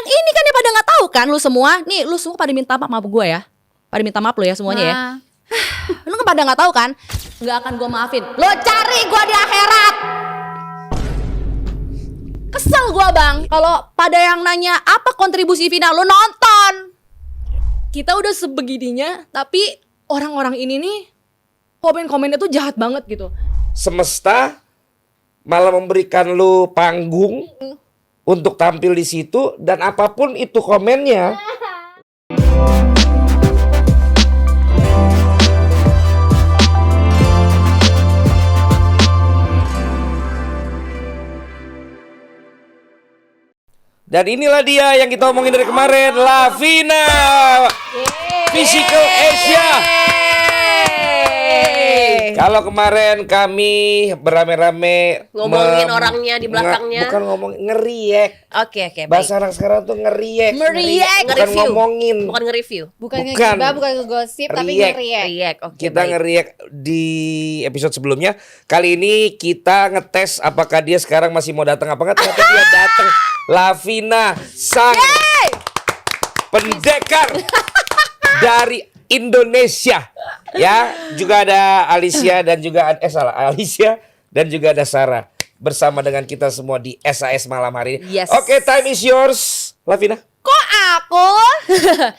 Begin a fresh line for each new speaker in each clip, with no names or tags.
Yang ini kan ya pada nggak tahu kan lu semua. Nih lu semua pada minta maaf sama gue ya. Pada minta maaf lu ya semuanya ya. Lu kan pada nggak tahu kan? Nggak akan gue maafin. Lu cari gue di akhirat. Kesel gue bang. Kalau pada yang nanya apa kontribusi Vina, lu nonton. Kita udah sebegininya, tapi orang-orang ini nih komen-komennya tuh jahat banget gitu.
Semesta malah memberikan lu panggung untuk tampil di situ dan apapun itu komennya. Dan inilah dia yang kita omongin dari kemarin, Lavina, Physical Asia. Kalau kemarin kami beramai-ramai
ngomongin orangnya di belakangnya.
Bukan ngomong, ngeriek.
Oke,
Bahasa anak sekarang tuh ngeriek.
Meriek,
bukan ngomongin.
Bukan nge-review.
Bukan ngegibah, bukan ngegosip, tapi ngeriek.
Riek, oke.
Kita ngeriek di episode sebelumnya. Kali ini kita ngetes apakah dia sekarang masih mau datang apa enggak. Ternyata dia datang. Lavina sang pendekar dari Indonesia. Ya, juga ada Alicia dan juga Alicia dan juga ada Sarah bersama dengan kita semua di SAS malam hari ini.
Yes.
Oke, time is yours, Lavina.
Kok aku?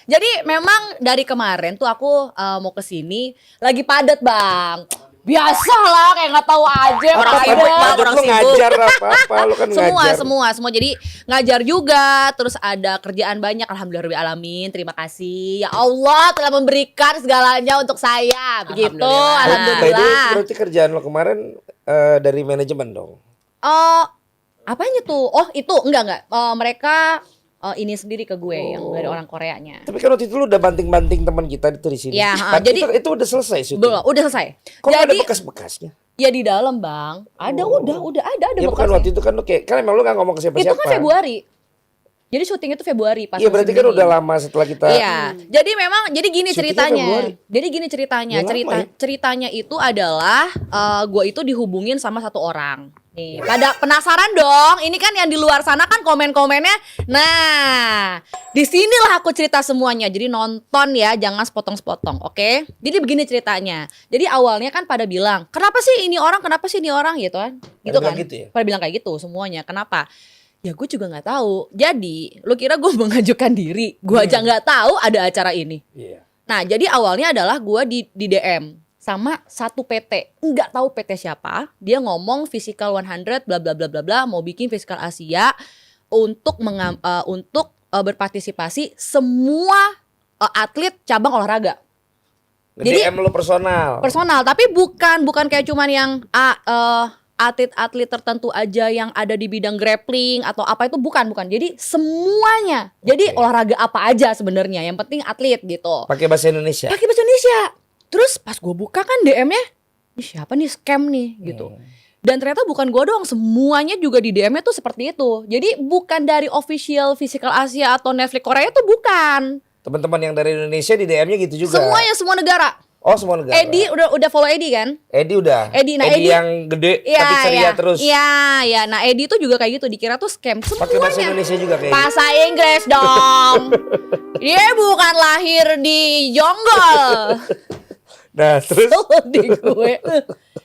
Jadi memang dari kemarin tuh aku mau kesini lagi padat bang. Biasalah kayak nggak tahu aja
Orang
padat.
sibuk, Bang. Orang
Lu
sibuk.
ngajar apa-apa, lu kan ngajar.
Semua. Jadi ngajar juga, terus ada kerjaan banyak. Alhamdulillah alamin. Terima kasih ya Allah telah memberikan segalanya untuk saya. Begitu. Alhamdulillah.
Berarti kerjaan lo kemarin dari manajemen dong.
Apanya tuh? Oh itu enggak. Mereka ini sendiri ke gue yang dari orang Koreanya.
Tapi kan waktu itu lu udah banting-banting teman kita itu di sini.
Ya,
Tapi
jadi
itu udah selesai syuting.
belum, udah selesai.
Kok nggak ada
Jadi
bekas-bekasnya?
ya di dalam bang. Ada udah ada
Ya bukan
bekasnya.
waktu itu kan lu kayak kan emang lu nggak ngomong ke siapa-siapa.
Itu kan Februari. Jadi syuting itu Februari pas.
Iya berarti kan udah lama setelah kita.
Iya. Jadi memang jadi gini
Syutingnya Februari.
ceritanya. Jadi gini ceritanya.
Udah lama ya?
Ceritanya itu adalah gue itu dihubungin sama satu orang. Nih, pada penasaran dong. Ini kan yang di luar sana kan komen-komennya. Nah, disinilah aku cerita semuanya. Jadi nonton ya, jangan sepotong-sepotong, oke? Jadi begini ceritanya. Jadi awalnya kan pada bilang, kenapa sih ini orang gitu kan? Gitu
Pada
kan?
bilang gitu ya?
Pada bilang kayak gitu semuanya. Kenapa? Ya gue juga nggak tahu. Jadi, lu kira gue mengajukan diri? Gue aja nggak tahu ada acara ini.
Iya.
Nah, jadi awalnya adalah gue di DM sama satu PT, nggak tahu PT siapa. Dia ngomong Physical 100 bla bla bla bla bla mau bikin Physical Asia untuk berpartisipasi semua atlet cabang olahraga. Jadi
DM lu personal.
Personal, tapi bukan kayak cuman yang atlet-atlet tertentu aja yang ada di bidang grappling atau apa itu bukan. Jadi semuanya. Jadi olahraga apa aja sebenarnya, yang penting atlet gitu.
Pakai bahasa Indonesia.
Pakai bahasa Indonesia. Terus pas gue buka kan DM-nya, ini siapa nih scam nih gitu. Dan ternyata bukan gue doang, semuanya juga di DM-nya tuh seperti itu. Jadi bukan dari official Physical Asia atau Netflix Korea tuh bukan.
Teman-teman yang dari Indonesia di DM-nya gitu juga.
Semuanya, semua negara.
Oh, semua negara.
Edi udah follow Edi kan?
Edi udah.
Edi
yang gede tapi ceria terus.
Iya. Nah Edi tuh juga kayak gitu, dikira tuh scam semuanya.
Pakai bahasa Indonesia juga kayak
Bahasa Inggris dong. Dia bukan lahir di Jonggol.
Nah, terus
di gue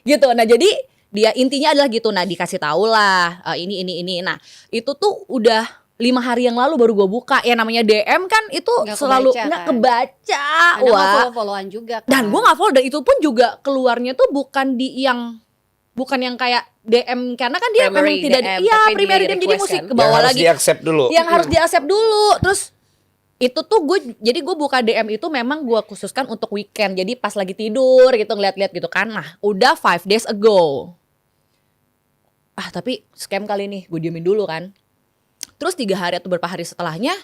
gitu. Nah jadi dia intinya adalah gitu. Nah dikasih tahu lah ini. Nah itu tuh udah 5 hari yang lalu baru gue buka. Ya namanya DM kan itu
Nggak
selalu
kebaca,
nggak
kan?
kebaca.
Karena
Wah.
follow-followan juga kan.
Dan gue nggak follow, dan itu pun juga keluarnya tuh bukan yang kayak DM, karena kan dia memang
Primary
tidak
DM,
iya
tapi
primary
di
DM, jadi
request
mesti
kan?
ke bawah
yang
lagi.
harus di-accept dulu.
Yang harus di-accept dulu. Terus itu tuh gue buka DM itu memang gue khususkan untuk weekend. Jadi pas lagi tidur gitu ngeliat-liat gitu kan. Nah udah 5 days ago. Tapi scam kali nih, gue diemin dulu kan. Terus 3 hari atau beberapa hari setelahnya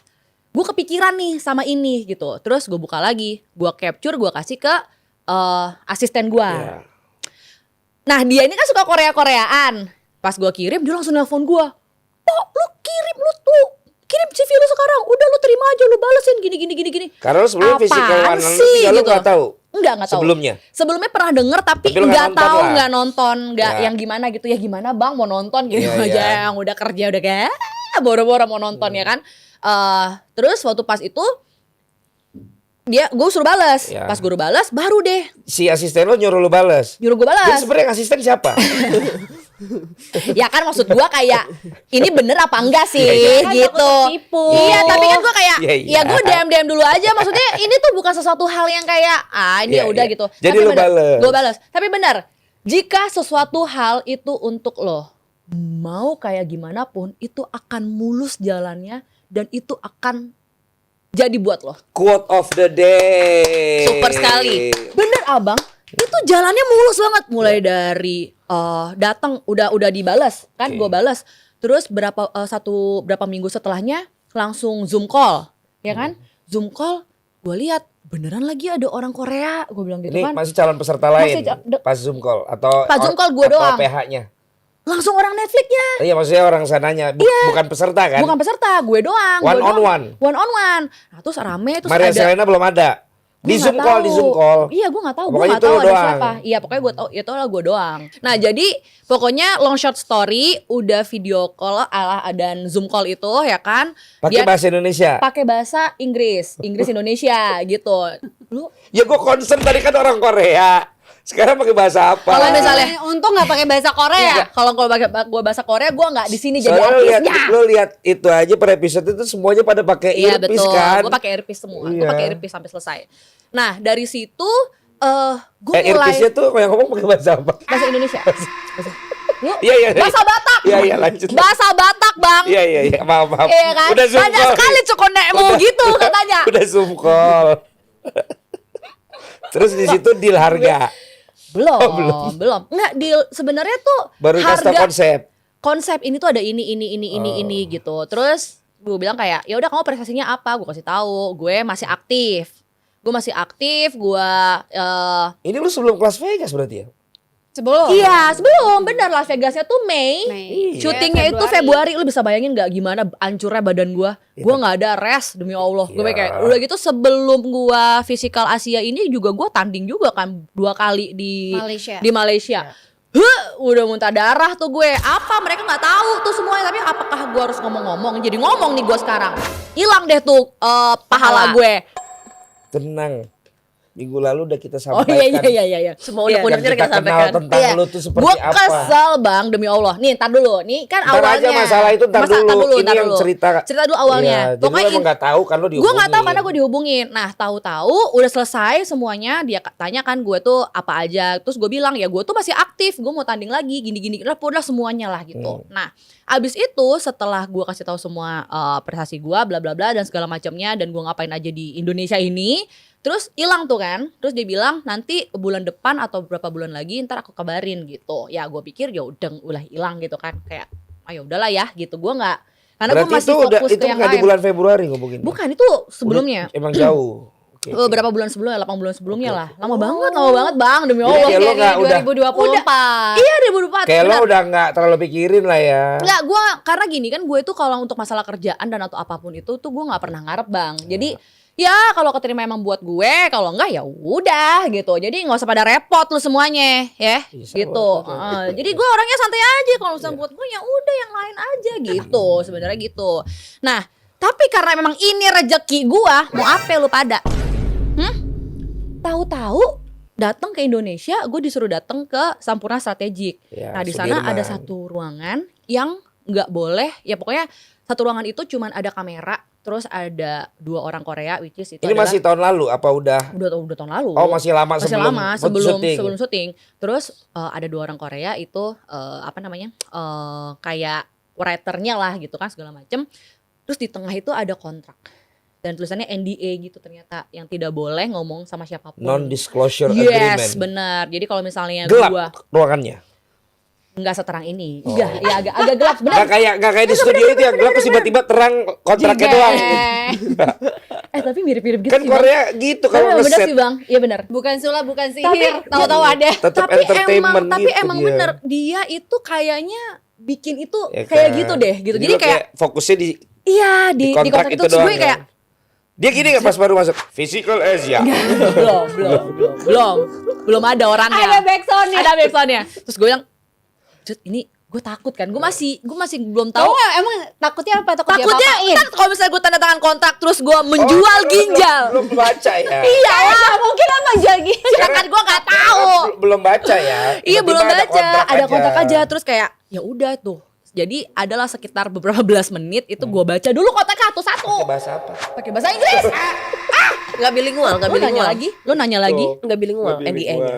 gue kepikiran nih sama ini gitu. Terus gue buka lagi, gue capture, gue kasih ke asisten gue.
Ya.
Nah dia ini kan suka Korea-Koreaan. Pas gue kirim dia langsung nelpon gue. Lu kirim CV lu sekarang, udah lu terima aja, lu balesin gini.
Karena lu sebelumnya Physical
Apaan
100
sih,
juga lu
gitu.
nggak tahu.
Nggak tahu. Sebelumnya pernah denger tapi
lu
nggak
nggak
tahu,
nonton lah.
nggak nonton, nggak
Ya.
yang gimana gitu. Ya gimana bang mau nonton gitu
Iya,
aja,
iya.
yang udah kerja udah kayak boro-boro mau nonton ya kan. Terus waktu pas itu gue suruh balas.
Ya.
Pas gue balas baru deh
Si asisten lo nyuruh lu bales.
nyuruh gue
Jadi
balas.
sebenarnya asisten siapa?
Ya kan maksud gue kayak ini bener apa enggak sih
Kan
gitu.
takut ketipu.
Iya tapi kan gue kayak
Iya, iya.
ya gue DM dulu aja. Maksudnya ini tuh bukan sesuatu hal yang kayak ini
Iya,
udah
iya.
gitu.
Jadi
Tapi
lu
bener,
bales.
gue balas. Tapi benar jika sesuatu hal itu untuk lo mau kayak gimana pun itu akan mulus jalannya dan itu akan jadi buat lo.
Quote of the day.
Super sekali.
Bener abang, itu jalannya mulus banget. Mulai dari datang udah dibalas kan,
Oke.
gue balas. Terus berapa minggu setelahnya langsung Zoom call, ya kan? Zoom call, gue lihat beneran lagi ada orang Korea, gue bilang gitu
Ini
kan.
masih calon peserta lain
Masih
pas Zoom call atau
Pas Zoom call gua
atau
doang.
PH-nya.
Langsung orang Netflixnya.
Iya maksudnya orang sananya bukan peserta kan?
Bukan peserta, gue doang.
One
gue
on
doang.
one.
One on one. Nah, terus rame, terus
Maria
ada.
Selena belum ada. Di
Gua
Zoom
nggak
call, di
tahu.
Zoom call.
Iya, gue nggak tahu. Gue
Pokoknya
nggak
itu
tahu
lo
ada
doang.
siapa. Iya, pokoknya gue tahu itu lah gue doang. Nah, jadi pokoknya long short story udah video call dan Zoom call itu ya kan.
Pakai
Dia
bahasa Indonesia.
pakai bahasa Inggris Indonesia gitu. Lu
Ya gue concern tadi kan orang Korea. Sekarang pakai bahasa apa?
Kalau misalnya-
untung nggak pakai bahasa Korea.
kalau pakai gue bahasa Korea gue nggak di sini jadi
Soalnya
artisnya.
lo lihat itu aja per episode itu semuanya pada pakai
Iya
earpiece
betul,
kan.
gue pakai earpiece semua. Gue
Iya.
pakai earpiece sampai selesai. Nah dari situ gue mulai
Earpiece-nya tuh yang ngomong pakai bahasa apa?
bahasa Indonesia. Lu
Iya iya.
bahasa Batak.
Iya iya lanjut.
Bahasa Batak bang.
Iya iya iya maaf.
Iya kan?
Udah Zoom
Banyak
call.
sekali cokonekmu gitu katanya.
Udah Zoom call. Terus di situ deal harga.
Belum. Enggak deal sebenarnya tuh
Baru kasih tau konsep.
konsep ini tuh ada ini gitu. Terus gue bilang kayak ya udah kamu prestasinya apa? Gue kasih tahu. Gue masih aktif. Gue
Ini lu sebelum Las Vegas berarti ya?
Sebelum.
iya sebelum bener Las Vegasnya tuh Mei.
Mei.
Syutingnya
Iya,
itu Februari. Lu bisa bayangin nggak gimana hancurnya badan gue? Gue nggak ada rest demi Allah. Gue
Ya.
kayak udah gitu sebelum gue Physical Asia ini juga gue tanding juga kan 2 kali di
Malaysia.
Di Malaysia. Udah muntah darah tuh gue. Apa mereka nggak tahu tuh semuanya. Tapi apakah gue harus ngomong-ngomong? Jadi ngomong nih gue sekarang. Hilang deh tuh pahala gue.
Tenang. Minggu lalu udah kita
Oh
sampaikan.
iya.
Semua
Iya.
unek-uneknya
Yang kita
kita
kenal
sampaikan.
tentang lu tuh seperti
Gue
apa.
kesel bang demi Allah.Nih ntar dulu. Nih kan
Ntar
awalnya.
aja masalah itu ntar dulu. Ini
ntar
yang
dulu.
cerita.
Cerita dulu awalnya.
Iya, jadi lu emang gak tahu kan lu dihubungin.
Gue nggak tahu karena gue dihubungin. Nah tahu-tahu udah selesai semuanya. Dia tanya kan gue tuh apa aja. Terus gue bilang ya gue tuh masih aktif. Gue mau tanding lagi. Gini-gini. Udah semuanya lah gitu. Nah abis itu setelah gue kasih tahu semua prestasi gue bla bla bla dan segala macamnya dan gue ngapain aja di Indonesia ini. Terus hilang tuh kan. Terus dia bilang nanti bulan depan atau beberapa bulan lagi ntar aku kabarin gitu. Ya gue pikir ya udah hilang gitu kan. Kayak ayo udahlah ya gitu. Gue nggak karena gue
Berarti
masih
itu udah
fokus
itu
ke yang
bukan di
lain.
bulan Februari ngomongin.
Bukan itu sebelumnya.
Emang jauh. Oke, oke.
Berapa bulan sebelumnya? 8 bulan sebelumnya
Oke,
lah. Lama banget bang demi
Jadi
Allah.
kayak lo nggak udah
2024.
Iya 2024.
kayak lo
benar.
udah nggak terlalu pikirin lah ya.
Enggak, gue karena gini kan gue itu kalau untuk masalah kerjaan dan atau apapun itu tuh gue nggak pernah ngarep bang. Jadi ya kalau keterima emang buat gue, kalau enggak ya udah gitu. Jadi nggak usah pada repot lu semuanya, ya
Iya, sama,
gitu.
sama.
Jadi gue orangnya santai aja kalau misalnya buat gue ya udah yang lain aja gitu. Sebenarnya gitu. Nah tapi karena memang ini rezeki gue, mau apa lu pada? Tahu-tahu datang ke Indonesia, gue disuruh datang ke Sampurna Strategik.
Ya,
Nah di sana
Sudirman.
ada satu ruangan yang nggak boleh, ya pokoknya satu ruangan itu cuman ada kamera, terus ada 2 orang Korea, which is itu
Ini
adalah
masih tahun lalu apa udah?
udah tahun lalu.
Oh masih lama
Masih
sebelum
lama sebelum syuting. Terus ada 2 orang Korea itu apa namanya kayak writernya lah gitu kan segala macem. Terus di tengah itu ada kontrak dan tulisannya NDA gitu ternyata yang tidak boleh ngomong sama siapapun.
Non disclosure agreement.
Yes, benar. Jadi kalau misalnya
Gelap
gua
ruangannya.
nggak seterang ini, enggak, ya agak gelap benar.
Gak kayak di studio itu yang gelap terus tiba-tiba terang kontraknya doang.
Tapi mirip-mirip gitu
Kan
sih, Bang.
Korea gitu
Tapi
kalau
bener
ngeset.
sih bang, iya benar.
Bukan sulap, bukan
Tapi-
sihir. Tahu-tahu ada.
Tetap
Tapi
entertainment
tapi
gitu
emang
dia.
bener dia itu kayaknya bikin itu
Ya
kayak
kan.
gitu deh gitu. Jadi
lo
kayak
fokusnya di
iya di kontrak itu terus gue
doang
kayak
kan? Dia gini gak pas baru masuk Physical Asia.
belum ada orangnya.
Ada backsoundnya.
Ada backsoundnya. Terus gue bilang, Jut ini gue takut kan, gue masih belum tahu.
Kamu emang takutnya apa?
Takutnya
diapa-apain?
kan kalau misalnya gue tanda tangan kontrak terus gue menjual ginjal.
Belum baca ya.
Iya,
Nggak mungkin apa jual ginjal.
sedangkan gue nggak tahu.
Belum baca ya.
Iya, belum
Tiba-tiba
baca, ada kontrak aja.
aja.
Terus kayak ya udah tuh. Jadi adalah sekitar beberapa belas menit itu gue baca dulu kontraknya satu-satu.
Pakai bahasa apa?
Pakai bahasa Inggris.
Nggak bilingual, nggak
Lu nanya
bilingual.
lagi? Lu nanya lagi?
Tuh.
Nggak bilingual, NDA-nya.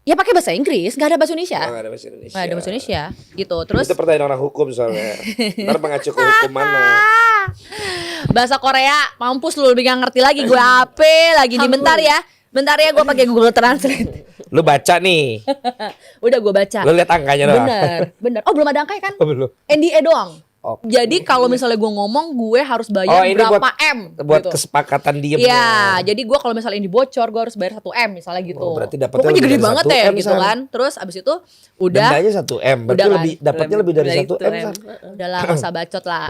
Ya pakai bahasa Inggris, nggak ada bahasa Indonesia.
Nggak ada bahasa Indonesia.
Nggak ada bahasa Indonesia. Gitu. Terus
Itu pertanyaan orang hukum soalnya. Ntar mengacu ke hukum mana?
bahasa Korea, mampus lu lebih nggak ngerti lagi gue apa lagi nih, bentar ya. Bentar ya, gue pakai Google Translate.
Lu baca nih.
Udah gue baca.
Lu lihat angkanya doang.
Bener. Oh, belum ada angka kan?
Oh, belum.
NDA doang.
Oke.
Jadi kalau misalnya gue ngomong, gue harus bayar
ini
berapa M
buat
gitu.
kesepakatan diem.
Iya, jadi gue kalau misalnya ini bocor, gue harus bayar 1 M misalnya gitu.
Oh, berarti dapatnya
pokoknya
lebih
gede
dari
banget
1
ya
M,
gitu
San.
kan. Terus abis itu udah,
Dendanya 1 M. Berarti
Udah kan?
lebih dapatnya lebih dari 1 M. San.
udahlah nggak usah bacot lah.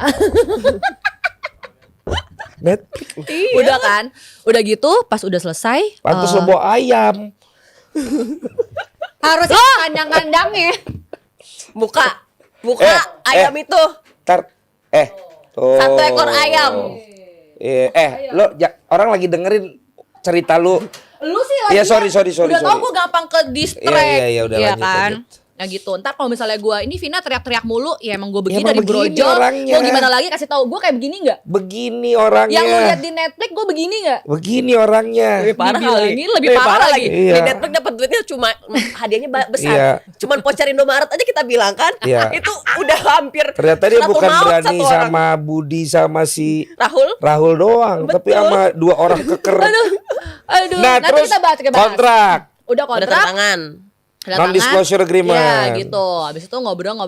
Netflix.
Udah kan, udah gitu pas udah selesai.
Pantes
eh,
lo bawa ayam.
Harus kandang-kandangnya.
Buka
Eh,
ayam itu.
Ntar, tuh.
1 ekor ayam.
Lo orang lagi dengerin cerita lu.
Lu sih lagi.
Iya, sorry.
Udah tau gue gampang ke distract.
Iya, udah
Iya
lanjut,
kan.
lanjut.
Ya gitu. Ntar kalau misalnya gue ini Vina teriak-teriak mulu, ya emang gue begini
emang
dari
begini
brojol.
orangnya.
Mau gimana lagi, kasih tahu gue kayak begini nggak?
Begini orangnya.
Yang lu lihat di Netflix gue begini nggak?
Begini orangnya.
Lebih parah
Dibilangin
lagi.
lebih parah lagi.
Iya.
Di Netflix dapat duitnya cuma hadiahnya besar.
Iya.
Cuman voucher Indomaret aja kita bilang kan.
Iya.
Itu udah hampir
Ternyata dia
satu
bukan
maut
berani
satu orang.
sama Budi sama si
Rahul.
Rahul doang, tapi
Betul.
sama 2 orang keker.
Aduh,
Nah,
nanti
terus
kita bahas.
kontrak.
Udah
Udah
kontrak.
tanda tangan.
Non-disclosure agreement.
Ya gitu. Habis itu ngobrol.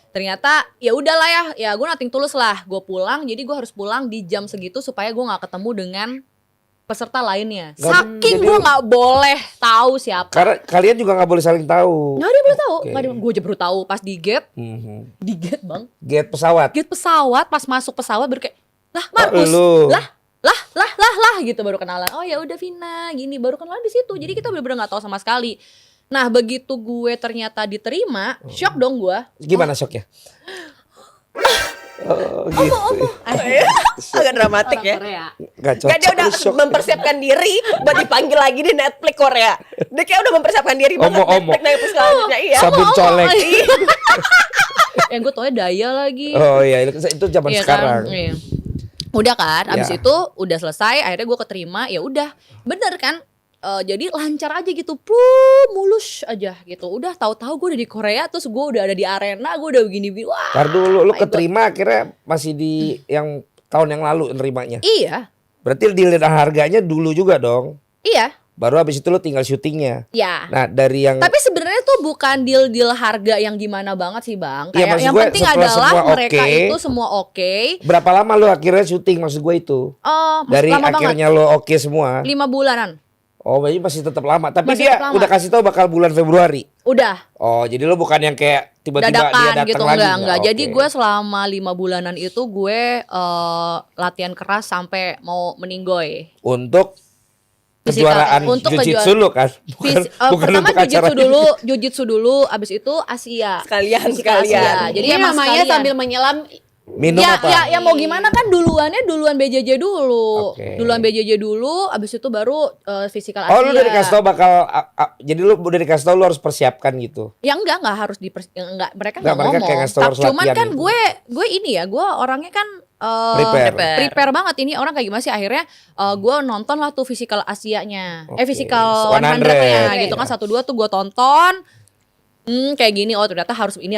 Ternyata ya udahlah ya gue nothing tulus lah. Gue pulang, jadi gue harus pulang di jam segitu supaya gue nggak ketemu dengan peserta lainnya. Saking
jadi-
gue nggak boleh tahu siapa.
Karena kalian juga nggak boleh saling tahu.
Nggak ada yang boleh tahu.
Oke.
Gue aja baru tahu pas di gate,
Mhm.
bang.
Gate pesawat.
Gate pesawat, pas masuk pesawat baru kayak lah
Oh,
Markus,
lu.
lah gitu baru kenalan. Oh ya udah Vina, gini baru kenalan di situ. Jadi kita bener-bener nggak tahu sama sekali. Nah begitu gue ternyata diterima, shock dong gue.
Gimana shocknya? Oh, gitu.
Agak dramatik ya.
Korea.
Gak cocok.
Gak, dia udah
shock.
mempersiapkan diri buat dipanggil lagi di Netflix Korea. Dia kayak udah mempersiapkan diri banget
Omo.
Netflix selanjutnya. Iya.
Sabun colek.
Yang gue taunya Daya lagi.
Oh iya, itu zaman
Iya
sekarang.
kan? Iya. Udah kan, abis
Ya.
itu udah selesai, akhirnya gue keterima, ya udah, bener kan? Jadi lancar aja gitu, mulus aja gitu. Udah tahu-tahu gue udah di Korea, terus gue udah ada di arena, gue udah begini, wah.
Ntar dulu, lu
my God.
keterima akhirnya masih di yang tahun yang lalu nerimanya.
Iya,
Berarti dilihat harganya dulu juga dong.
iya,
Baru habis itu lu tinggal syutingnya.
ya.
Nah dari yang
Tapi sebenarnya tuh bukan deal harga yang gimana banget sih bang.
Iya,
Kayak
maksud
yang
gue
penting
setelah
adalah
semua
mereka
oke,
itu semua oke.
berapa lama lu akhirnya syuting maksud gue itu?
Oh,
Dari
lama banget.
akhirnya lu oke semua.
5 bulanan.
Oh, berarti masih tetap lama. Tapi
Masih
dia
tetap lama.
udah kasih tahu bakal bulan Februari.
Udah.
Oh, jadi lu bukan yang kayak tiba-tiba dia
Dadakan
datang
gitu
lagi.
enggak. Jadi
Oke.
gue selama 5 bulanan itu gue latihan keras sampai mau meninggoy.
Untuk
Fisikal,
kejuaraan
untuk
jiu-jitsu lu kan? Bukan, bukan
pertama
untuk acara
jujitsu dulu, abis itu Asia.
Sekalian.
Asia. Jadi
Ini
emang
namanya
sekalian.
sambil menyelam.
minum
Ya,
apa?
ya mau gimana kan duluan BJJ dulu.
Oke.
Duluan BJJ dulu, abis itu baru fisikal Asia.
Oh, lu udah dikasih tahu bakal jadi lu udah dikasih tahu lu harus persiapkan gitu.
Ya enggak harus enggak mereka
Enggak,
enggak
mereka
ngomong.
kayak ngasih tahu harus
Cuman
latihan
kan
gitu.
gue ini ya, gue orangnya kan
Prepare.
banget ini orang kayak gimana sih akhirnya gue nonton lah tuh physical Asianya.
Oke.
Physical
100,
100-nya gitu
ya.
kan 1-2 tuh gue tonton. Kayak gini, oh ternyata harus ini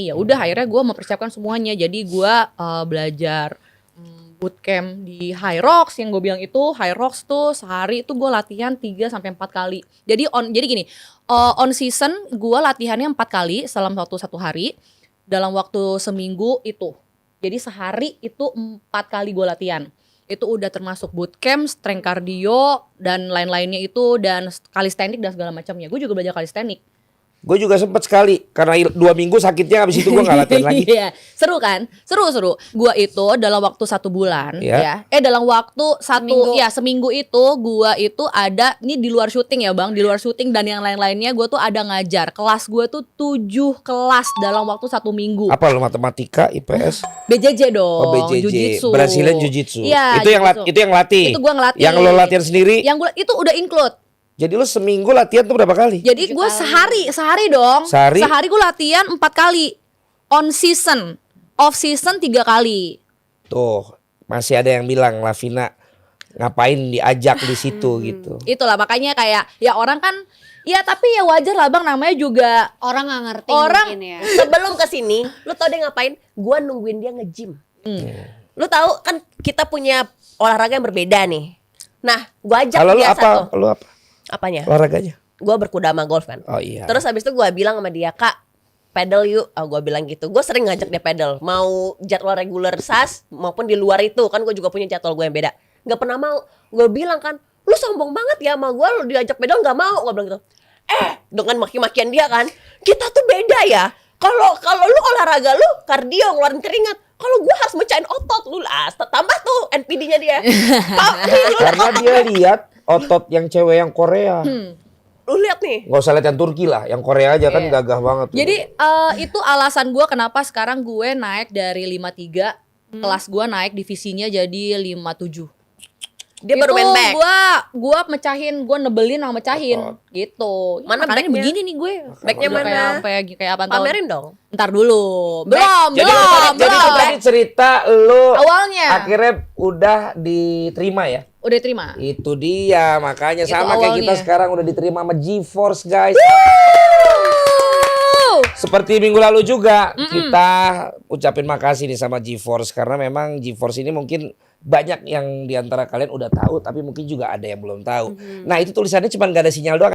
ya udah akhirnya gue mempersiapkan semuanya. Jadi gue belajar bootcamp di High Rocks yang gue bilang itu. High Rocks tuh sehari itu gue latihan 3 sampai 4 kali. Jadi gini, on season gue latihannya 4 kali dalam satu hari dalam waktu seminggu itu. Jadi sehari itu 4 kali gue latihan. Itu udah termasuk bootcamp, strength cardio dan lain-lainnya itu, dan calisthenics dan segala macamnya. Gue juga belajar calisthenics.
Gue juga sempet sekali karena 2 minggu sakitnya, habis itu gue nggak latihan lagi.
Iya, seru kan? Seru. Gua itu dalam waktu 1 bulan
Iya.
ya. Dalam waktu
Seminggu.
seminggu itu gua itu ada ini di luar syuting ya, Bang. Di luar syuting dan yang lain-lainnya gua tuh ada ngajar. Kelas gua tuh 7 kelas dalam waktu 1 minggu.
Apa lo, matematika, IPS?
BJJ dong,
Oh, BJJ,
Jujitsu.
Brazilian Jiu-Jitsu.
Iya,
itu yang
jujitsu.
itu yang latih.
Itu gua ngelatih.
Yang lo latihan sendiri.
Yang gua itu udah include.
Jadi lo seminggu latihan tuh berapa kali?
Jadi gue sehari dong.
Sehari?
Gue latihan 4 kali. On season, off season 3 kali.
Tuh, masih ada yang bilang Lavina ngapain diajak di situ gitu.
Itulah makanya kayak ya orang kan ya tapi ya wajar lah Bang, namanya juga
Orang nggak ngerti
Orang-
mungkin ya.
Sebelum kesini, lu tau dia ngapain? Gua nungguin dia nge-gym. Lu tahu kan kita punya olahraga yang berbeda nih. Nah, gua ajak
Kalau lo
dia
apa?
satu.
Lo apa?
Apanya?
Olahraganya?
Gua berkuda sama golf kan.
Oh iya.
Terus habis itu gua bilang sama dia, "Kak, pedal yuk." Gua bilang gitu. Gua sering ngajak dia pedal. Mau jadwal reguler SAS maupun di luar itu kan gua juga punya jadwal gua yang beda. Nggak pernah mau. Gua bilang kan, "Lu sombong banget ya sama gua, lu diajak pedal nggak mau." Gua bilang gitu. Dengan maki-makian dia kan, kita tuh beda ya. Kalau lu olahraga lu kardio ngeluarin keringat. Kalau gua harus mecahin otot lu lah. Tambah tuh NPD-nya dia.
Karena dia lihat otot yang cewek yang Korea.
Lu lihat nih.
Nggak usah lihat yang Turki lah, yang Korea aja kan gagah banget. tuh.
jadi itu alasan gue kenapa sekarang gue naik dari 53 kelas gue naik divisinya jadi 57.
Dia baru main back.
Gua mecahin, gua nebelin sama mecahin gitu.
Mana
Makanya
backnya?
begini nih gue.
Backnya
Udah
mana?
Kayak apa tahun?
Pamerin dong.
Ntar dulu.
Jadi itu tadi cerita lu
Awalnya.
akhirnya udah diterima ya.
Udah terima.
Itu dia, makanya
Itu
sama kayak kita
awalnya.
sekarang udah diterima sama GeForce guys. Seperti minggu lalu juga kita ucapin makasih nih sama GeForce karena memang GeForce ini mungkin banyak yang diantara kalian udah tahu tapi mungkin juga ada yang belum tahu. Nah itu tulisannya cuma gak ada sinyal doang.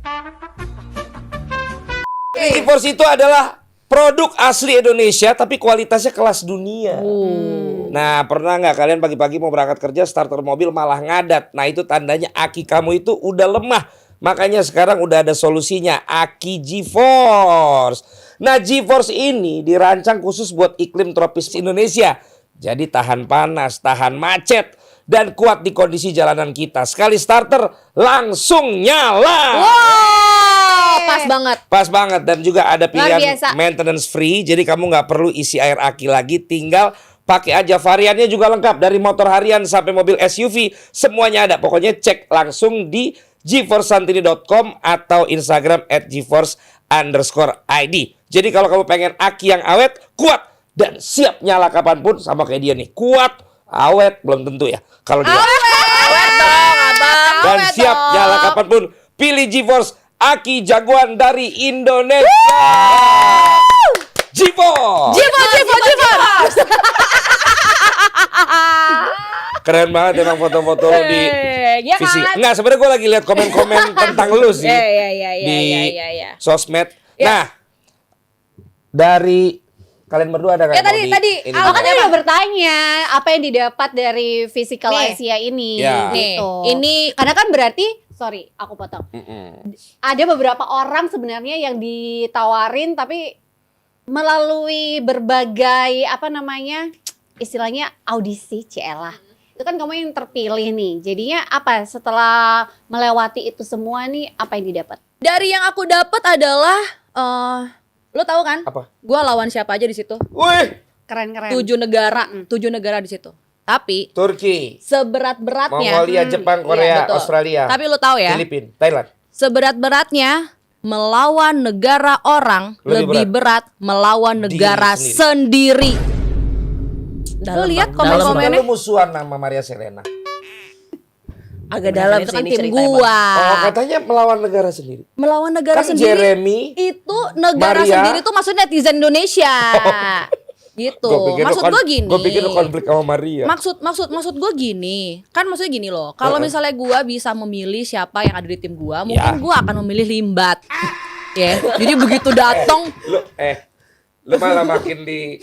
GeForce itu adalah produk asli Indonesia tapi kualitasnya kelas dunia. Nah pernah nggak kalian pagi-pagi mau berangkat kerja starter mobil malah ngadat? Nah itu tandanya aki kamu itu udah lemah. Makanya sekarang udah ada solusinya, aki GeForce. Nah GeForce ini dirancang khusus buat iklim tropis Indonesia. Jadi tahan panas, tahan macet, dan kuat di kondisi jalanan kita. Sekali starter langsung nyala.
Pas banget.
Pas banget dan juga ada pilihan
biasa.
maintenance free. Jadi kamu nggak perlu isi air aki lagi, tinggal pakai aja. Variannya juga lengkap dari motor harian sampai mobil SUV, semuanya ada. Pokoknya cek langsung di geforcesantini.com atau Instagram @geforce_id. Jadi kalau kamu pengen aki yang awet, kuat dan siap nyala kapanpun, sama kayak dia nih, kuat, awet belum tentu ya. Kalau dia
Awet dong, abang.
dan
awet
siap
dong.
nyala kapanpun, pilih GeForce, aki jagoan dari Indonesia. GeForce. Keren banget emang foto-foto lo di
ya
fisik.
kan?
Enggak, sebenarnya gue lagi lihat komen-komen tentang lu sih
Iya,
di
iya.
sosmed.
Ya.
Nah, dari kalian berdua ada nggak
Ya, tadi-
mau
tadi,
ini
Aku kan
dulu?
udah bertanya apa yang didapat dari physical
Nih.
Asia ini
Ya.
gitu.
Ini-
karena kan berarti sorry aku potong.
Mm-mm.
Ada beberapa orang sebenarnya yang ditawarin tapi melalui berbagai apa namanya istilahnya audisi Ciela. Itu kan kamu yang terpilih nih. Jadinya apa setelah melewati itu semua nih apa yang didapat?
Dari yang aku dapat adalah lo tahu kan?
Apa?
Gua lawan siapa aja di situ?
Wih,
Keren-keren.
7 negara di situ. Tapi
Turki,
seberat-beratnya
Mongolia, Jepang, Korea,
Iya, betul.
Australia,
Tapi lo tahu ya,
Filipina, Thailand.
seberat-beratnya melawan negara orang
Lebih
lebih berat melawan
Diri
negara sendiri. Lo lihat
Maksudnya
komen-komennya.
lu musuhan sama Maria Serena.
Agak dalam
Itu
sih
kan
ini
tim
ceritanya, Bang.
gua.
Oh, katanya melawan negara sendiri.
Melawan negara
Kan
sendiri.
Jeremy,
Itu negara
Maria.
sendiri itu maksudnya netizen Indonesia. Gitu. Maksud gue gini.
Gue pikir lu konflik sama Maria.
Maksud gue gini. Kan maksudnya gini loh. Kalau misalnya gue bisa memilih siapa yang ada di tim gue, mungkin
Ya.
gue akan memilih Limbat. Ya. Jadi begitu datang
Lu Lu malah makin di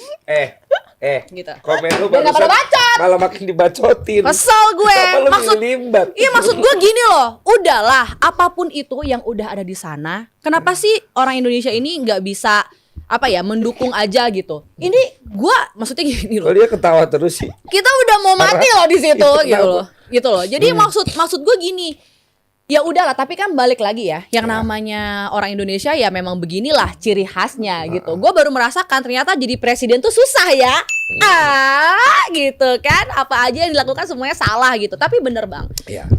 Gitu.
komen lu
Biar nggak pada
barusan
bacot.
malah makin dibacotin.
Kesel gue.
Kenapa lu
Maksud
limbat?
Iya maksud gue gini loh, udahlah apapun itu yang udah ada di sana, kenapa sih orang Indonesia ini nggak bisa apa ya mendukung aja gitu? Ini gue maksudnya gini loh,
Kalau dia ketawa terus sih.
kita udah mau mati loh di situ
Itu
gitu
kenapa?
loh, gitu loh. Jadi maksud gue gini. Ya udahlah, tapi kan balik lagi ya, yang namanya orang Indonesia ya memang beginilah ciri khasnya gitu. Gue baru merasakan ternyata jadi presiden tuh susah ya, gitu kan, apa aja yang dilakukan semuanya salah gitu. Tapi bener bang,
Iya.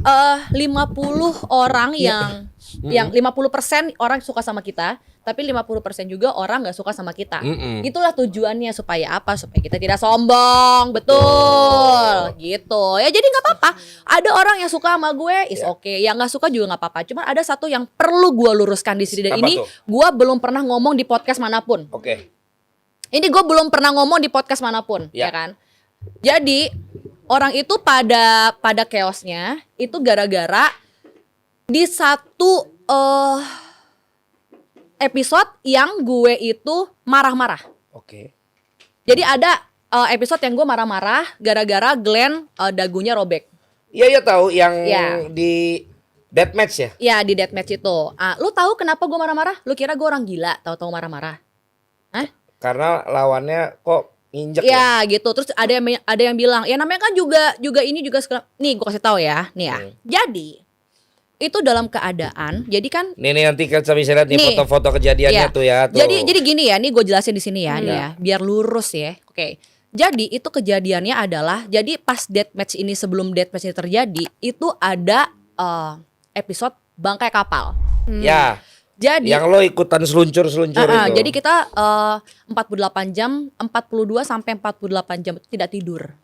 50 orang yang 50% orang suka sama kita, tapi 50% juga orang nggak suka sama kita. Itulah tujuannya supaya apa? Supaya kita tidak sombong, betul, gitu. Ya jadi nggak apa-apa. Ada orang yang suka sama gue, is okay. Yang nggak suka juga nggak apa-apa. Cuman ada satu yang perlu gue luruskan di sini dan
Apa
ini
tuh?
gue belum pernah ngomong di podcast manapun.
Oke.
Ini gue belum pernah ngomong di podcast manapun,
Ya.
ya kan? Jadi orang itu pada chaosnya itu gara-gara di satu episode yang gue itu marah-marah.
Oke.
Jadi ada episode yang gue marah-marah gara-gara Glenn dagunya robek.
Iya tahu yang
Iya.
di deathmatch ya.
Ya di deathmatch itu. Lu tahu kenapa gue marah-marah? Lu kira gue orang gila tahu-tahu marah-marah? Hah?
Karena lawannya kok injek
Ya gitu. Terus ada yang bilang, ya namanya kan juga ini juga nih gue kasih tahu ya, nih ya. Jadi itu dalam keadaan, jadi kan
Nih nanti kan bisa lihat nih
Nih.
foto-foto kejadiannya
Iya.
tuh ya. Tuh.
Jadi gini ya, nih gue jelasin di sini ya, nih ya, biar lurus ya. Oke. Jadi itu kejadiannya adalah, jadi pas deathmatch ini sebelum deathmatch ini terjadi, itu ada episode bangkai kapal.
Ya.
Jadi
Yang lo ikutan seluncur-seluncur itu.
jadi kita 48 jam, 42 sampai 48 jam itu tidak tidur.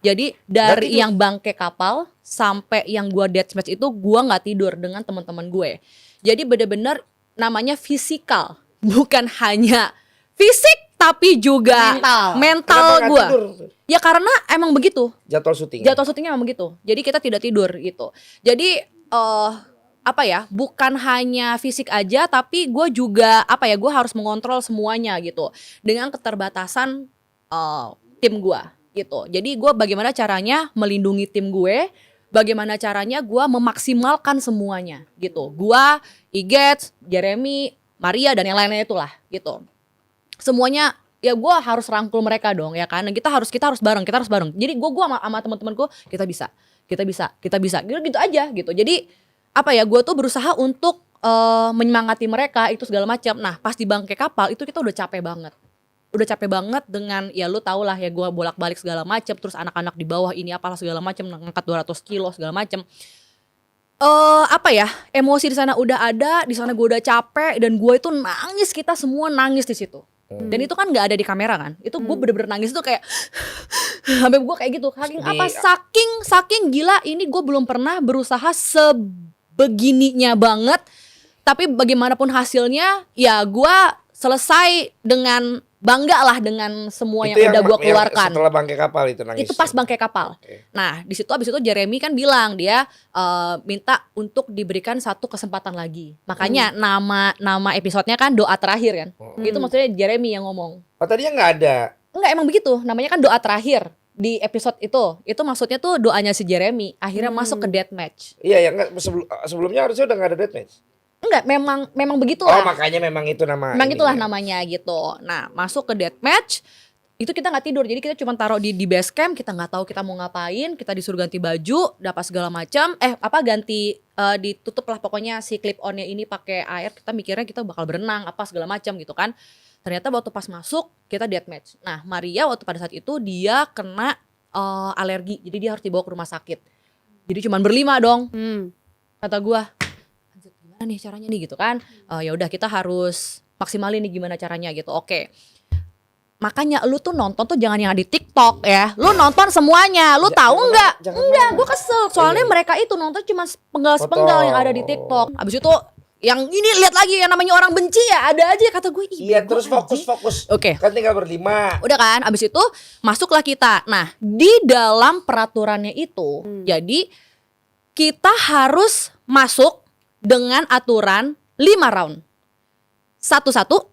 Jadi dari
Berarti
yang bangkai kapal sampai yang gua deathmatch itu gua nggak tidur dengan teman-teman gue. Jadi bener-bener namanya fisikal, bukan hanya fisik tapi juga mental
Kenapa nggak
gua.
tidur?
Ya karena emang begitu.
Jadwal syuting.
Jadwal syutingnya memang begitu. Jadi kita tidak tidur gitu. Jadi apa ya? Bukan hanya fisik aja, tapi gue juga apa ya? Gue harus mengontrol semuanya gitu dengan keterbatasan tim gue gitu. Jadi gue bagaimana caranya melindungi tim gue? Bagaimana caranya gue memaksimalkan semuanya gitu. Gue, Igets, Jeremy, Maria dan yang lainnya itulah gitu. Semuanya ya gue harus rangkul mereka dong ya kan. Kita harus bareng. Jadi gue sama teman-teman gue kita bisa gitu aja gitu. Jadi apa ya, gue tuh berusaha untuk menyemangati mereka itu segala macam. Nah pas di bangkai kapal itu kita udah capek banget dengan ya lu tau lah ya, gue bolak-balik segala macam, terus anak-anak di bawah ini apalah segala macam, ngangkat 200 kilo segala macam. Apa ya, emosi di sana udah ada, di sana gue udah capek dan gue itu nangis, kita semua nangis di situ. Dan itu kan nggak ada di kamera kan, itu gue bener-bener nangis tuh kayak sampai gue kayak gitu, saking gila ini, gue belum pernah berusaha sebegininya banget, tapi bagaimanapun hasilnya ya gue selesai dengan bangga lah dengan semua yang udah gue keluarkan.
Setelah bangkai kapal itu nangis.
Itu pas bangkai kapal.
Oke.
Nah, abis itu Jeremy kan bilang dia minta untuk diberikan satu kesempatan lagi. Makanya nama episodenya kan doa terakhir kan. Itu maksudnya Jeremy yang ngomong.
Oh tadinya nggak ada.
Enggak, emang begitu. Namanya kan doa terakhir di episode itu. Itu maksudnya tuh doanya si Jeremy akhirnya masuk ke deathmatch.
Iya ya nggak sebelumnya harusnya udah nggak ada deathmatch.
Enggak, memang begitu
Oh
lah.
makanya memang itu nama.
Memang itulah
ininya.
namanya gitu. Nah, masuk ke deathmatch itu kita nggak tidur, jadi kita cuma taruh di base camp, kita nggak tahu kita mau ngapain, kita disuruh ganti baju, dapat segala macam, ganti ditutup lah pokoknya si clip onnya ini pakai air, kita mikirnya kita bakal berenang apa segala macam gitu kan. Ternyata waktu pas masuk kita deathmatch. Nah Maria waktu pada saat itu dia kena alergi, jadi dia harus dibawa ke rumah sakit. Jadi cuma berlima dong. Kata gua, gimana nih caranya nih gitu kan? Ya udah kita harus maksimalin nih gimana caranya gitu. Oke. Makanya lu tuh nonton tuh jangan yang di TikTok ya. Lu nonton semuanya. Lu tahu enggak? Enggak, gue kesel. Soalnya mereka itu nonton cuma sepenggal-sepenggal yang ada di TikTok. Abis itu yang ini lihat lagi yang namanya orang benci ya, ada aja kata gue.
Iya terus fokus.
Oke.
Kan tinggal berlima.
Udah kan, abis itu masuklah kita. Nah di dalam peraturannya itu, jadi kita harus masuk dengan aturan 5 round. Satu-satu,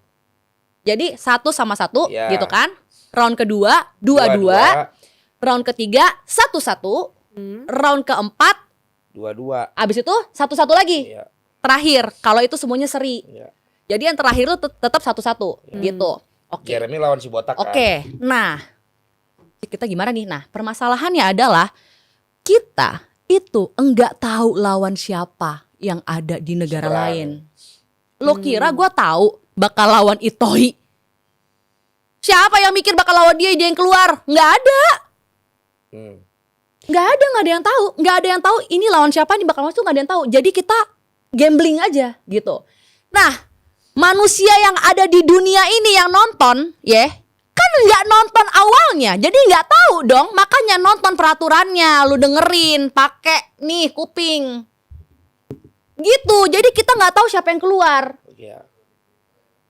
Jadi 1-1
Ya.
gitu kan. Round kedua 2-2. Round ketiga 1-1. Round keempat
2-2.
abis itu 1-1 lagi.
Iya.
Terakhir kalau itu semuanya seri.
Iya.
Jadi yang terakhir itu tetap 1-1 gitu. Oke.
Jeremy lawan si botak kan.
Oke. Nah, kita gimana nih? Nah, permasalahannya adalah kita itu enggak tahu lawan siapa yang ada di negara
Seberang.
lain. Lo kira gue tahu bakal lawan Itoi? Siapa yang mikir bakal lawan dia yang keluar? Nggak ada.
Hmm.
Nggak ada yang tahu. Nggak ada yang tahu ini lawan siapa nih bakal masuk, nggak ada yang tahu. Jadi kita gambling aja gitu. Nah, manusia yang ada di dunia ini yang nonton, kan nggak nonton awalnya, jadi nggak tahu dong. Makanya nonton peraturannya, lu dengerin, pakai nih kuping, gitu. Jadi kita nggak tahu siapa yang keluar.
Iya.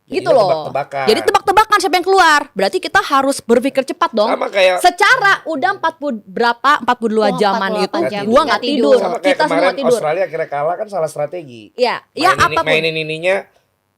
Gitu
Jadinya
loh.
tebak-tebakan.
Jadi tebak-tebakan siapa yang keluar. Berarti kita harus berpikir cepat dong.
Sama kayak
Secara udah 42 jaman
48
itu
jam
gua nggak
nggak tidur.
tidur.
sama kayak
Kita semua
kemarin
tidur.
Australia akhirnya kalah kan salah strategi.
Ya, ya apapun.
Mainin ininya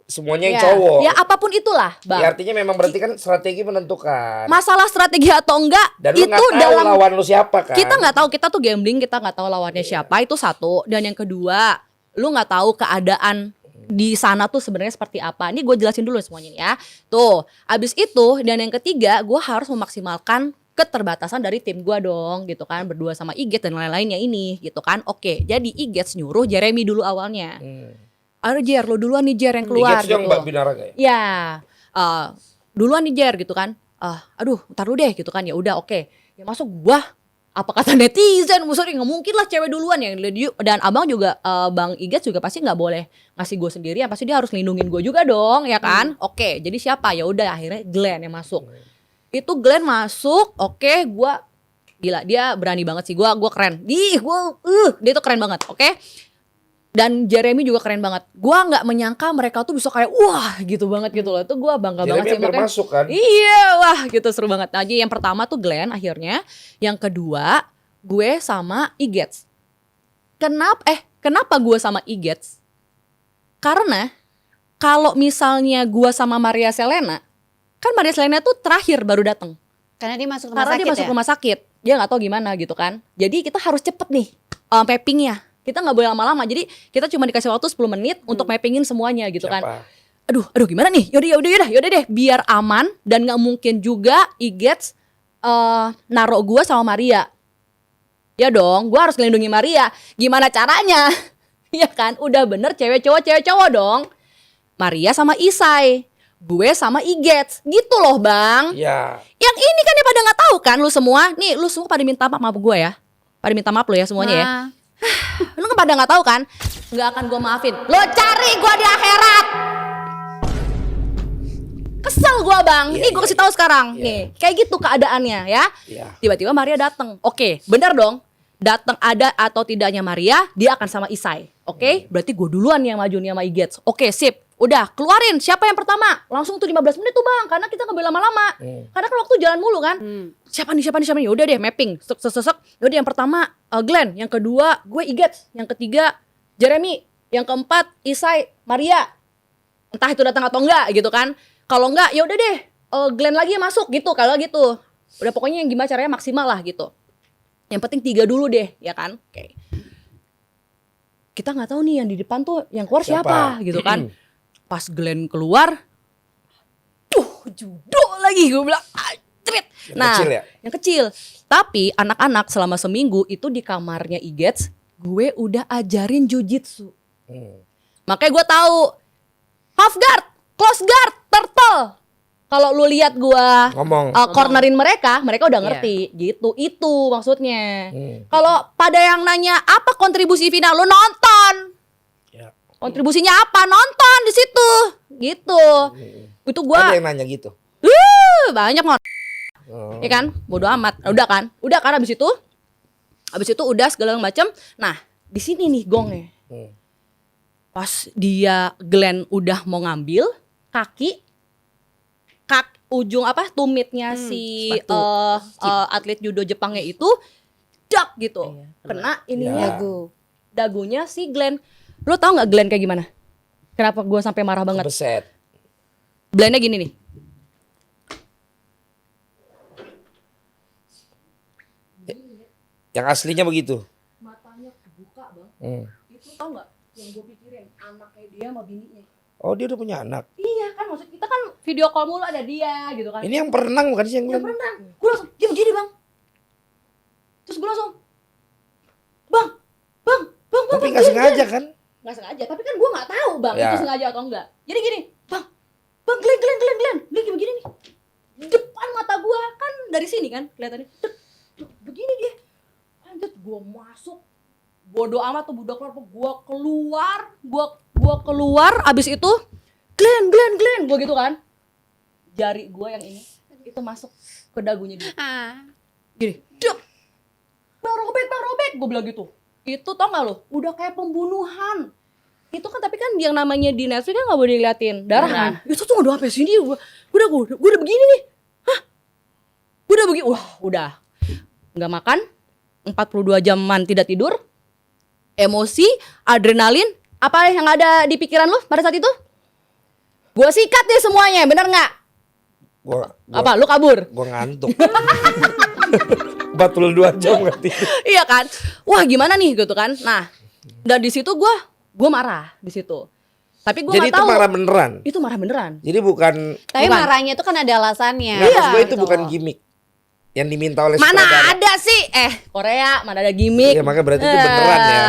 semuanya yang
Ya.
cowok.
Ya apapun itulah, Bang.
Ya, artinya memang berarti kan strategi menentukan.
Masalah strategi atau enggak
Dan lu
itu
nggak tahu
dalam
lawan lu siapa kan.
kita nggak tahu, kita tuh gambling, kita nggak tahu lawannya siapa, itu satu. Dan yang kedua, lu nggak tahu keadaan di sana tuh sebenarnya seperti apa. Ini gue jelasin dulu semuanya nih ya. Tuh, abis itu dan yang ketiga, gue harus memaksimalkan keterbatasan dari tim gue dong, gitu kan, berdua sama Igets dan lain-lainnya ini, gitu kan. Oke, jadi Igets nyuruh Jeremy dulu awalnya. Ayo Jer, lo duluan nih Jer yang keluar
Igets yang
gitu.
Mbak Binaraga ya?
Ya, duluan nih Jer gitu kan. Aduh, ntar dulu deh gitu kan. Ya udah oke. Ya masuk gua. Apa kata netizen? Maksudnya nggak mungkin lah cewek duluan yang dan abang juga Bang Igets juga pasti nggak boleh ngasih gue sendirian. Pasti dia harus lindungin gue juga dong, ya kan? Oke, jadi siapa? Ya udah akhirnya Glenn yang masuk. Itu Glenn masuk. Oke, gua gila dia berani banget sih. Gua keren. Dia tuh keren banget. Oke. Dan Jeremy juga keren banget. Gua nggak menyangka mereka tuh bisa kayak wah gitu banget gitu loh. Itu gua bangga
Jeremy
banget sih
hampir
makanya.
masuk kan?
Iya, wah gitu seru banget. Nah, jadi yang pertama tuh Glenn akhirnya, yang kedua gue sama Igets. Kenapa gue sama Igets? Karena kalau misalnya gue sama Maria Selena, kan Maria Selena tuh terakhir baru datang.
Karena dia masuk rumah
Karena
sakit
dia masuk
ya?
rumah sakit, dia nggak tahu gimana gitu kan. Jadi kita harus cepet nih mappingnya. Kita nggak boleh lama-lama. Jadi kita cuma dikasih waktu 10 menit untuk mappingin semuanya gitu kan.
Siapa?
Aduh gimana nih? Yaudah deh, biar aman dan nggak mungkin juga Igets naruh gue sama Maria. Ya dong, gue harus ngelindungi Maria. Gimana caranya? Ya kan, udah bener cewek cowok dong. Maria sama Isai, gue sama Igets, gitu loh bang.
Ya.
Yang ini kan dia pada nggak tahu kan, lu semua. Nih, lu semua pada minta maaf gue ya. Pada minta maaf lu ya semuanya ya.
Nah,
Lu kan pada nggak tahu kan? Nggak akan gue maafin. Lo cari gue di akhirat. Kesel gue bang.
Iya,
Nih gue kasih tahu sekarang.
Iya.
Nih kayak gitu keadaannya ya.
Iya.
Tiba-tiba Maria datang. Oke, benar dong. Datang ada atau tidaknya Maria, dia akan sama Isai. Oke, berarti gue duluan yang maju nih sama Igets. Oke, sip. Udah, keluarin. Siapa yang pertama? Langsung tuh 15 menit tuh bang. Karena kita nggak boleh lama-lama. Karena kan waktu jalan mulu kan. Siapa nih? Ya udah deh, mapping. Sek. Udah yang pertama Glenn, yang kedua gue Igets, yang ketiga Jeremy, yang keempat Isai, Maria. Entah itu datang atau enggak gitu kan. Kalau enggak ya udah deh, Glenn lagi yang masuk gitu. Kalau gitu. Udah pokoknya yang gimana caranya maksimal lah gitu. Yang penting 3 dulu deh, ya kan? Oke. Kita nggak tahu nih yang di depan tuh yang keluar siapa gitu kan. Pas Glenn keluar, judo lagi gue bilang, anjrit. Nah,
kecil ya?
yang kecil. Tapi anak-anak selama seminggu itu di kamarnya Igets, gue udah ajarin jujitsu. Makanya gue tahu half guard, close guard, turtle. Kalau lu lihat gue
Ngomong.
cornerin mereka udah ngerti gitu. Itu maksudnya. Kalau pada yang nanya apa kontribusi final, lu nonton.
Ya.
Kontribusinya apa? Nonton di situ. Gitu. Itu
Ada
gua
yang nanya gitu.
banyak banget. Ya kan? Bodo amat. Udah kan abis itu udah segala macam. Nah, di sini nih gongnya. Pas dia Glenn udah mau ngambil ujung tumitnya si atlet judo Jepangnya itu dak gitu. Kena ininya dagunya si Glenn. Lo tau nggak Glenn kayak gimana? Kenapa gue sampai marah banget?
Beset.
Blendnya gini nih.
Yang aslinya begitu.
Matanya kebuka bang.
Hmm.
Itu tau nggak yang gue pikirin anaknya dia sama bininya.
Oh dia udah punya anak.
Iya kan maksud kita kan video call mulu ada dia gitu kan.
Ini yang berenang bukan sih yang
Yang
Glenn?
berenang. Gue langsung dia begini bang. Terus gue langsung bang.
Tapi nggak sengaja kan?
Nggak sengaja. Tapi kan gue nggak tahu bang
Ya.
itu sengaja atau enggak. Jadi gini bang Glenn. Dia kayak begini nih. Depan mata gue kan dari sini kan kelihatannya. Begini dia. Lanjut gue masuk. Bodoh amat tuh budak keluar. Gue keluar abis itu Glenn gue gitu kan. Jari gue yang ini itu masuk ke dagunya dia. Gini, duk. Bang robek, gue bilang gitu. Itu tau gak lo, udah kayak pembunuhan. Itu kan tapi kan yang namanya di Netflix kan gak boleh diliatin darah kan. Itu tuh udah sampai sini, gue udah begini nih. Hah? Gue udah begini, wah udah. Gak makan, 42 jaman tidak tidur. Emosi, adrenalin, apa yang ada di pikiran lo pada saat itu? Gue sikat deh semuanya, bener gak? Apa, lu kabur?
Gua ngantuk. 42 jam nggak tidur.
Iya kan? Wah gimana nih gitu kan? Nah, dan di situ gue marah di situ. Tapi gue
Jadi
nggak
itu
tahu.
marah beneran.
Itu marah beneran.
Jadi bukan.
Tapi
Bukan.
marahnya itu kan ada alasannya.
Nggak, maksud gue itu
Gitu
bukan
loh.
gimmick yang diminta oleh
Mana
sutradara.
ada sih? Korea mana ada gimmick?
Iya, makanya berarti itu beneran ya.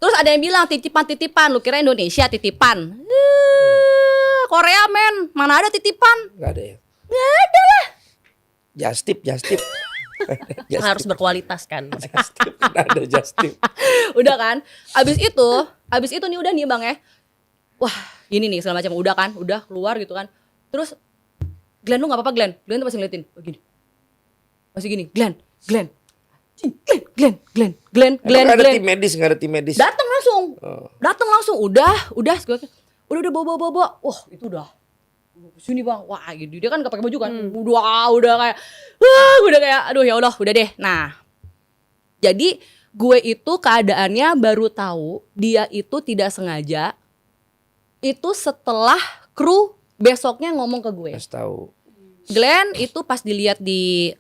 Terus ada yang bilang titipan. Lu kira Indonesia titipan? Korea men, mana ada titipan?
Nggak ada ya.
Nggak ada lah.
Just tip.
Harus berkualitas kan.
Just tip. Nggak ada just tip.
Udah kan? Abis itu nih udah nih bang ya. Wah gini nih segala macam udah kan, udah keluar gitu kan. Terus Glenn lu nggak apa-apa Glenn tuh masih ngeliatin begini, masih gini Glenn.
Emang nggak ada tim medis, nggak ada tim medis.
Datang langsung, udah bawa. Wah itu udah sini bang, wah gitu dia kan nggak pakai baju kan, udah kayak, udah kayak, aduh ya Allah, udah deh. Nah, jadi gue itu keadaannya baru tahu dia itu tidak sengaja. Itu setelah kru besoknya ngomong ke gue.
Kasih tahu.
Glenn itu pas dilihat di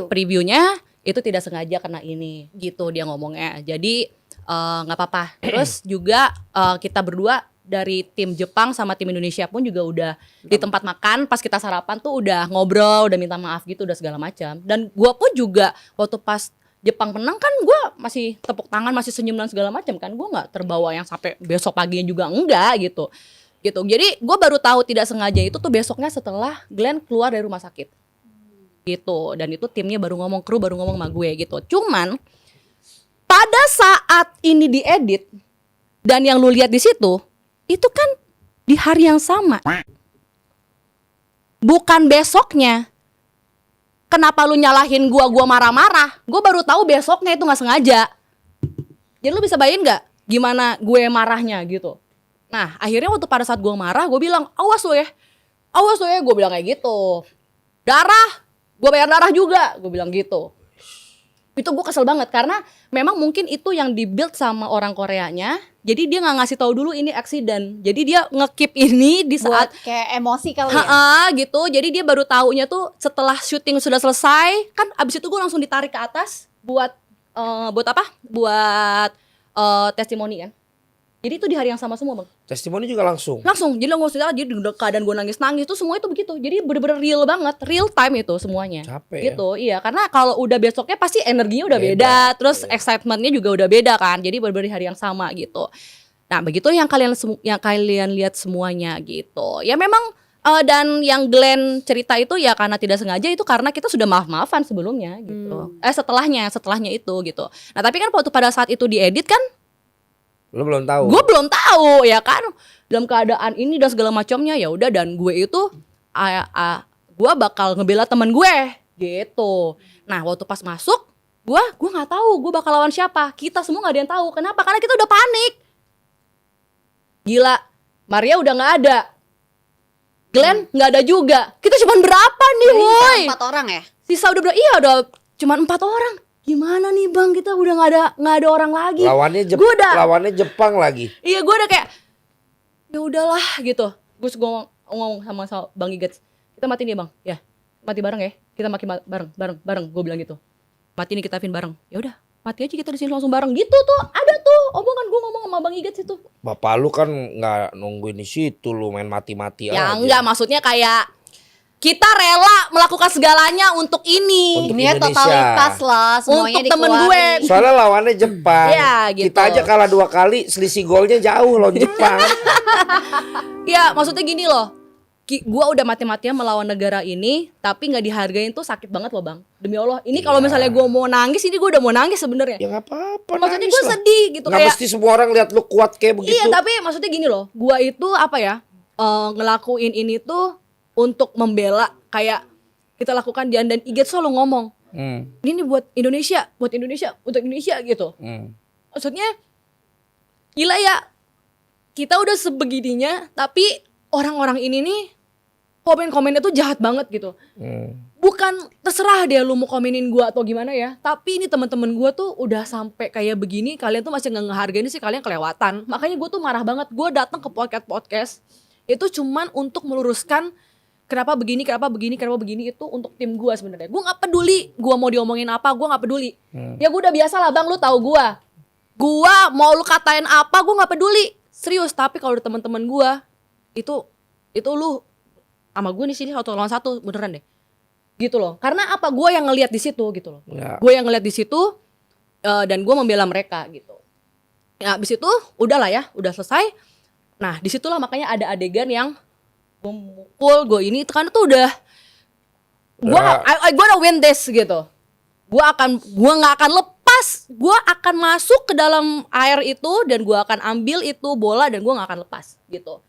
previewnya itu tidak sengaja kena ini gitu dia ngomongnya. Jadi nggak apa-apa. Terus juga kita berdua dari tim Jepang sama tim Indonesia pun juga udah di tempat makan pas kita sarapan tuh udah ngobrol, udah minta maaf gitu, udah segala macam. Dan gua pun juga waktu pas Jepang menang kan gua masih tepuk tangan, masih senyum dan segala macam kan. Gua nggak terbawa yang sampai besok paginya juga enggak gitu. Jadi gua baru tahu tidak sengaja itu tuh besoknya setelah Glenn keluar dari rumah sakit gitu. Dan itu timnya baru ngomong, kru baru ngomong sama gue gitu. Cuman pada saat ini diedit dan yang lu lihat di situ itu kan di hari yang sama, bukan besoknya. Kenapa lu nyalahin gua marah-marah? Gue baru tahu besoknya itu nggak sengaja. Jadi lu bisa bayangin nggak gimana gue marahnya gitu. Nah akhirnya waktu pada saat gue marah, gue bilang awas lo ya, gue bilang kayak gitu. Darah, gue bayar darah juga, gue bilang gitu. Itu gue kesel banget karena memang mungkin itu yang di-build sama orang Koreanya. Jadi dia nggak ngasih tahu dulu ini aksiden. Jadi dia nge-keep ini di saat
Buat kayak emosi kali ya.
gitu. Jadi dia baru taunya tuh setelah syuting sudah selesai. Kan abis itu gue langsung ditarik ke atas buat apa? Buat testimoni kan. Jadi itu di hari yang sama semua bang.
Testimoni juga langsung.
Jadi lo nggak jadi keadaan gue nangis tuh semua itu begitu. Jadi bener-bener real banget, real time itu semuanya.
Capek
gitu, iya. Karena kalau udah besoknya pasti energinya udah beda, terus excitementnya juga udah beda kan. Jadi bener-bener hari yang sama gitu. Nah begitu yang kalian lihat semuanya gitu. Ya memang dan yang Glenn cerita itu ya karena tidak sengaja itu karena kita sudah maaf-maafan sebelumnya gitu. Setelahnya itu gitu. Nah tapi kan waktu pada saat itu diedit kan.
Lo belum tahu.
Gue belum tahu ya kan dalam keadaan ini dan segala macamnya ya udah dan gue itu gue bakal ngebela teman gue gitu. Nah waktu pas masuk gue nggak tahu gue bakal lawan siapa. Kita semua nggak ada yang tahu. Kenapa? Karena kita udah panik. Gila, Maria udah nggak ada, Glenn nggak ada juga. Kita cuma berapa nih,
Jadi
woi?
4 orang ya?
Sisa udah berapa? Iya udah cuma 4 orang. Gimana nih bang, kita udah nggak ada orang lagi.
Lawannya Jepang lagi.
Iya gue udah kayak ya udahlah gitu. Gue ngomong sama Bang Igets, kita matiin ya bang, ya mati bareng ya, kita mati bareng. Gue bilang gitu. mati nih kita Vin bareng. Ya udah, mati aja kita di sini langsung bareng gitu tuh. Ada tuh omongan gue ngomong sama Bang Iget situ.
Bapak lu kan nggak nungguin di situ, lu main mati-mati
Ya
aja.
enggak, maksudnya kayak kita rela melakukan segalanya untuk ini.
Untuk
Ini
Indonesia.
totalitas lah, semuanya
Untuk temen
dikeluarin.
Soalnya lawannya Jepang.
Iya, gitu.
Kita aja kalah 2 kali, selisih golnya jauh lawan Jepang.
Ya maksudnya gini loh. Gua udah mati-matian melawan negara ini, tapi nggak dihargain tuh sakit banget loh Bang. Demi Allah. Ini kalau misalnya gua mau nangis, ini gua udah mau nangis sebenarnya.
Ya nggak apa-apa.
Maksudnya
nangis
gue
lah.
sedih gitu
Nggak
kayak.
mesti semua orang lihat lu kuat kayak begitu.
Iya, tapi maksudnya gini loh. Gua itu apa ya? Ngelakuin ini tuh untuk membela kayak kita lakukan dan Iget selalu ngomong. Ini buat Indonesia, untuk Indonesia gitu. Maksudnya gila ya. Kita udah sebegininya, tapi orang-orang ini nih komen-komennya tuh jahat banget gitu. Bukan terserah deh lu mau komenin gua atau gimana ya, tapi ini teman-teman gua tuh udah sampai kayak begini, kalian tuh masih nggak ngehargain sih, kalian kelewatan. Makanya gua tuh marah banget. Gua datang ke podcast itu cuman untuk meluruskan kenapa begini itu untuk tim gua sebenarnya. Gua nggak peduli gua mau diomongin apa, gua nggak peduli. Ya gua udah biasa lah Bang, lu tahu gua. Gua mau lu katain apa, gua nggak peduli. Serius, tapi kalau teman-teman gua itu lu sama gue nih sini 1 lawan 1 beneran deh. Gitu loh. Karena apa? Gue yang ngelihat di situ gitu loh.
Ya.
Gue yang ngelihat di situ dan gue membela mereka gitu. Ya abis itu udahlah ya, udah selesai. Nah disitulah makanya ada adegan yang gue mukul, gue ini itu kan tuh udah gue I gonna win this gitu. Gue nggak akan lepas. Gue akan masuk ke dalam air itu dan gue akan ambil itu bola dan gue nggak akan lepas gitu.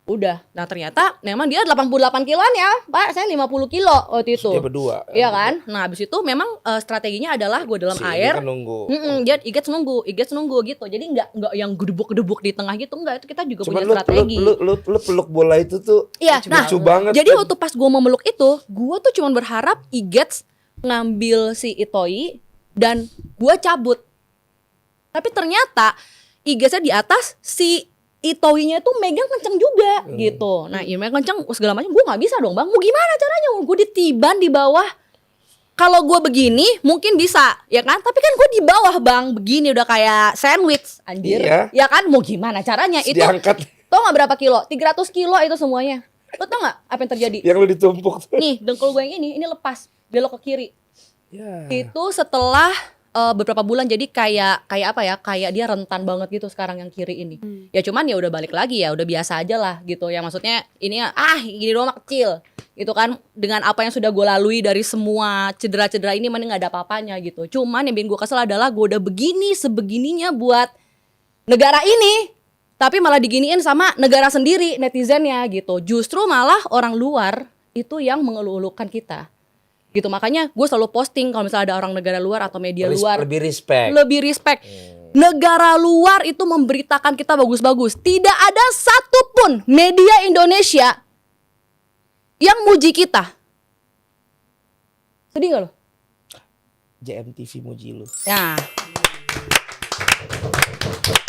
Udah, nah ternyata memang dia 88 kiloan ya Pak, saya 50 kilo waktu itu.
Dia berdua.
Iya kan, nah abis itu memang strateginya adalah gue dalam
Si
air.
ini kan nunggu.
Dia Iget nunggu gitu, jadi nggak yang gedebuk-gedebuk di tengah gitu, enggak, itu kita juga
Cuman
punya strategi.
lu peluk bola itu tuh
Iya,
lucu banget.
jadi
kan.
waktu pas gue mau meluk itu, gue tuh cuman berharap Iget ngambil si Itoi dan gue cabut. Tapi ternyata Igetnya di atas, si Itoinya tuh megang kenceng juga gitu. Nah ini megang kenceng segala macam, gue nggak bisa dong Bang. Mau gimana caranya? Gue ditiban di bawah. Kalau gue begini mungkin bisa, ya kan? Tapi kan gue di bawah Bang, begini udah kayak sandwich, anjir.
Iya.
Ya kan? Mau gimana caranya? Itu
Diangkat.
tau nggak berapa kilo? 300 kilo itu semuanya. Lo tau nggak apa yang terjadi?
Yang lu ditumpuk tuh.
Nih dengkul gue yang ini lepas, belok ke kiri.
Ya.
Itu setelah beberapa bulan, jadi kayak apa ya, kayak dia rentan banget gitu sekarang yang kiri ini. Ya cuman ya udah balik lagi ya, udah biasa aja lah gitu ya, maksudnya ini gini doang mah kecil gitu kan, dengan apa yang sudah gue lalui dari semua cedera-cedera ini, mana nggak ada apa-apanya gitu. Cuman yang bikin gue kesel adalah gue udah begini sebegininya buat negara ini, tapi malah diginiin sama negara sendiri netizennya gitu. Justru malah orang luar itu yang mengeluh-elukan kita gitu. Makanya gue selalu posting kalau misalnya ada orang negara luar atau media luar,
Lebih respect.
lebih respect. Negara luar itu memberitakan kita bagus-bagus. Tidak ada satupun media Indonesia yang muji kita. Sedih gak lo?
JMTV muji lu.
Ya.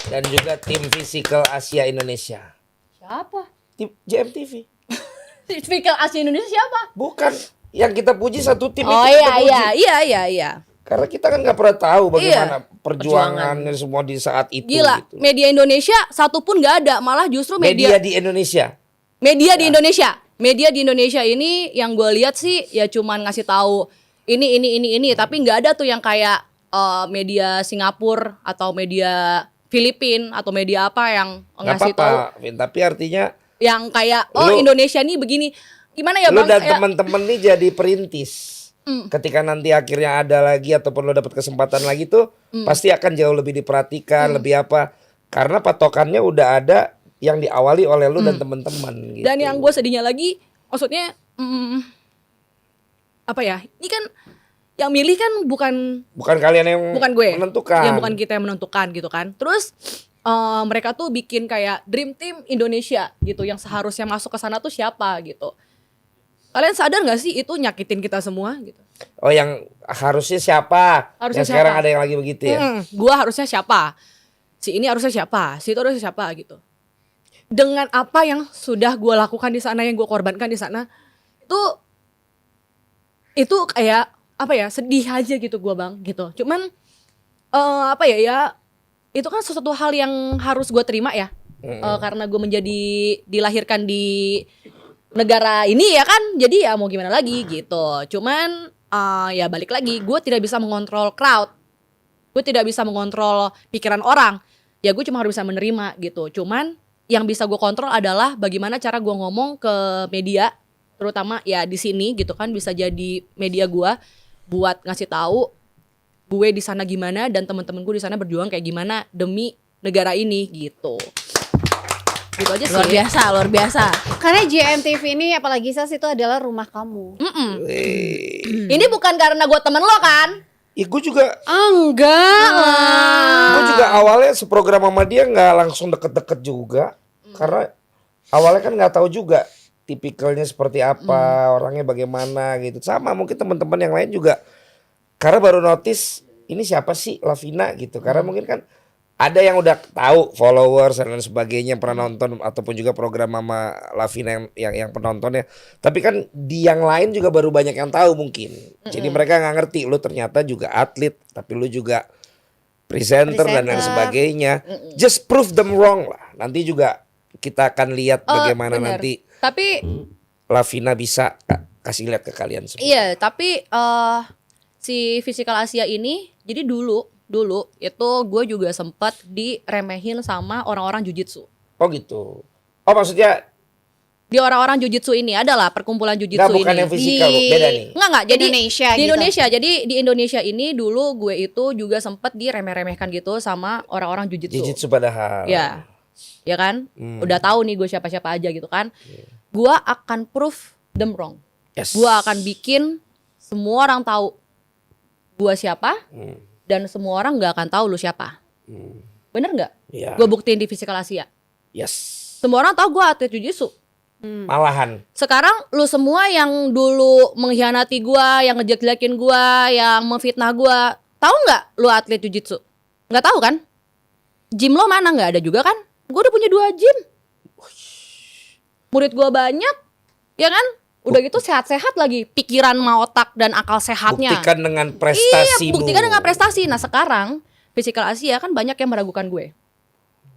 Dan juga tim Physical Asia Indonesia.
Siapa?
Tim JMTV.
Speaker Asia Indonesia siapa?
Bukan yang kita puji satu tim
Oh
itu kita puji.
iya.
Karena kita kan nggak pernah tahu bagaimana
Iya.
perjuangannya semua di saat itu.
Gila,
gitu.
media Indonesia satupun gak ada, malah justru
Media di Indonesia.
Media di Indonesia. Media di Indonesia ini yang gue lihat sih ya cuman ngasih tahu ini, tapi nggak ada tuh yang kayak media Singapura atau media Filipina atau media apa yang
Nggak
ngasih tahu
apa-apa, Vin, tapi artinya
yang kayak
Lu-
Indonesia nih begini. Gimana ya
lu
Bang?
dan
Ya,
teman-teman nih jadi perintis. Ketika nanti akhirnya ada lagi ataupun lo dapat kesempatan lagi tuh pasti akan jauh lebih diperhatikan, lebih apa? Karena patokannya udah ada yang diawali oleh lu dan teman-teman gitu.
dan yang gue sedihnya lagi, maksudnya apa ya? Ini kan yang milih kan
bukan kalian yang
bukan gue,
menentukan.
yang bukan kita yang menentukan gitu kan. Terus mereka tuh bikin kayak Dream Team Indonesia gitu, yang seharusnya masuk ke sana tuh siapa gitu. Kalian sadar gak sih itu nyakitin kita semua gitu?
Oh, yang harusnya siapa?
Harusnya
yang sekarang
siapa?
ada yang lagi begitu ya.
Gua harusnya siapa? Si ini harusnya siapa? Si itu harusnya siapa gitu. Dengan apa yang sudah gua lakukan di sana, yang gua korbankan di sana, itu kayak apa ya, sedih aja gitu gue bang gitu. Cuman apa ya itu kan sesuatu hal yang harus gue terima ya. Karena gue dilahirkan di negara ini ya kan, jadi ya mau gimana lagi gitu. Cuman ya balik lagi, gue tidak bisa mengontrol crowd, gue tidak bisa mengontrol pikiran orang. Ya gue cuma harus bisa menerima gitu. Cuman yang bisa gue kontrol adalah bagaimana cara gue ngomong ke media, terutama ya di sini gitu kan, bisa jadi media gue buat ngasih tahu gue di sana gimana dan teman-teman gue di sana berjuang kayak gimana demi negara ini gitu. Gitu aja sih.
Luar biasa.
Karena GMTV ini apalagi Sas itu adalah rumah kamu.
Ini bukan karena gue temen lo kan?
Ya gue juga
Enggak lah.
Gue juga awalnya seprogram sama dia nggak langsung deket-deket juga, karena awalnya kan nggak tahu juga tipikalnya seperti apa, orangnya bagaimana gitu. Sama mungkin teman-teman yang lain juga, karena baru notice ini siapa sih Lavina gitu. Karena mungkin kan ada yang udah tahu followers dan lain sebagainya, pernah nonton ataupun juga program sama Lavina yang penontonnya. Tapi kan di yang lain juga baru banyak yang tahu mungkin. Jadi mereka nggak ngerti lu ternyata juga atlet, tapi lu juga presenter dan lain sebagainya. Just prove them wrong lah. Nanti juga kita akan lihat bagaimana
bener.
nanti
Tapi
Lavina bisa kasih lihat ke kalian semua.
iya, tapi si Physical Asia ini, jadi dulu itu gue juga sempat diremehin sama orang-orang jujitsu.
Oh gitu. Oh maksudnya
Di orang-orang jujitsu ini adalah perkumpulan jujitsu
nggak, bukan
ini.
yang fisikal, Bu. Beda nih.
Enggak, jadi
Indonesia
di
gitu.
Indonesia. Jadi di Indonesia ini dulu gue itu juga sempat diremeh-remehkan gitu sama orang-orang jujitsu.
Jujitsu padahal.
Ya. Ya kan? Udah tahu nih gue siapa-siapa aja gitu kan. Gua akan prove them wrong.
Yes.
Gua akan bikin semua orang tahu gua siapa. Dan semua orang nggak akan tahu lu siapa. Bener nggak?
Iya.
Gue buktiin di Physical Asia.
Yes.
Semua orang tahu gue atlet jujitsu.
Malahan.
Sekarang lu semua yang dulu mengkhianati gue, yang ngejelek-jelekin gue, yang memfitnah gue, tahu nggak lu atlet jujitsu? Nggak tahu kan? Gym lo mana? Nggak ada juga kan? Gue udah punya 2 gym. Murid gue banyak, ya kan? Udah gitu sehat-sehat lagi, pikiran sama otak dan akal sehatnya.
Buktikan dengan
Iya,
prestasimu.
buktikan dengan prestasi. Nah sekarang Physical Asia kan banyak yang meragukan gue,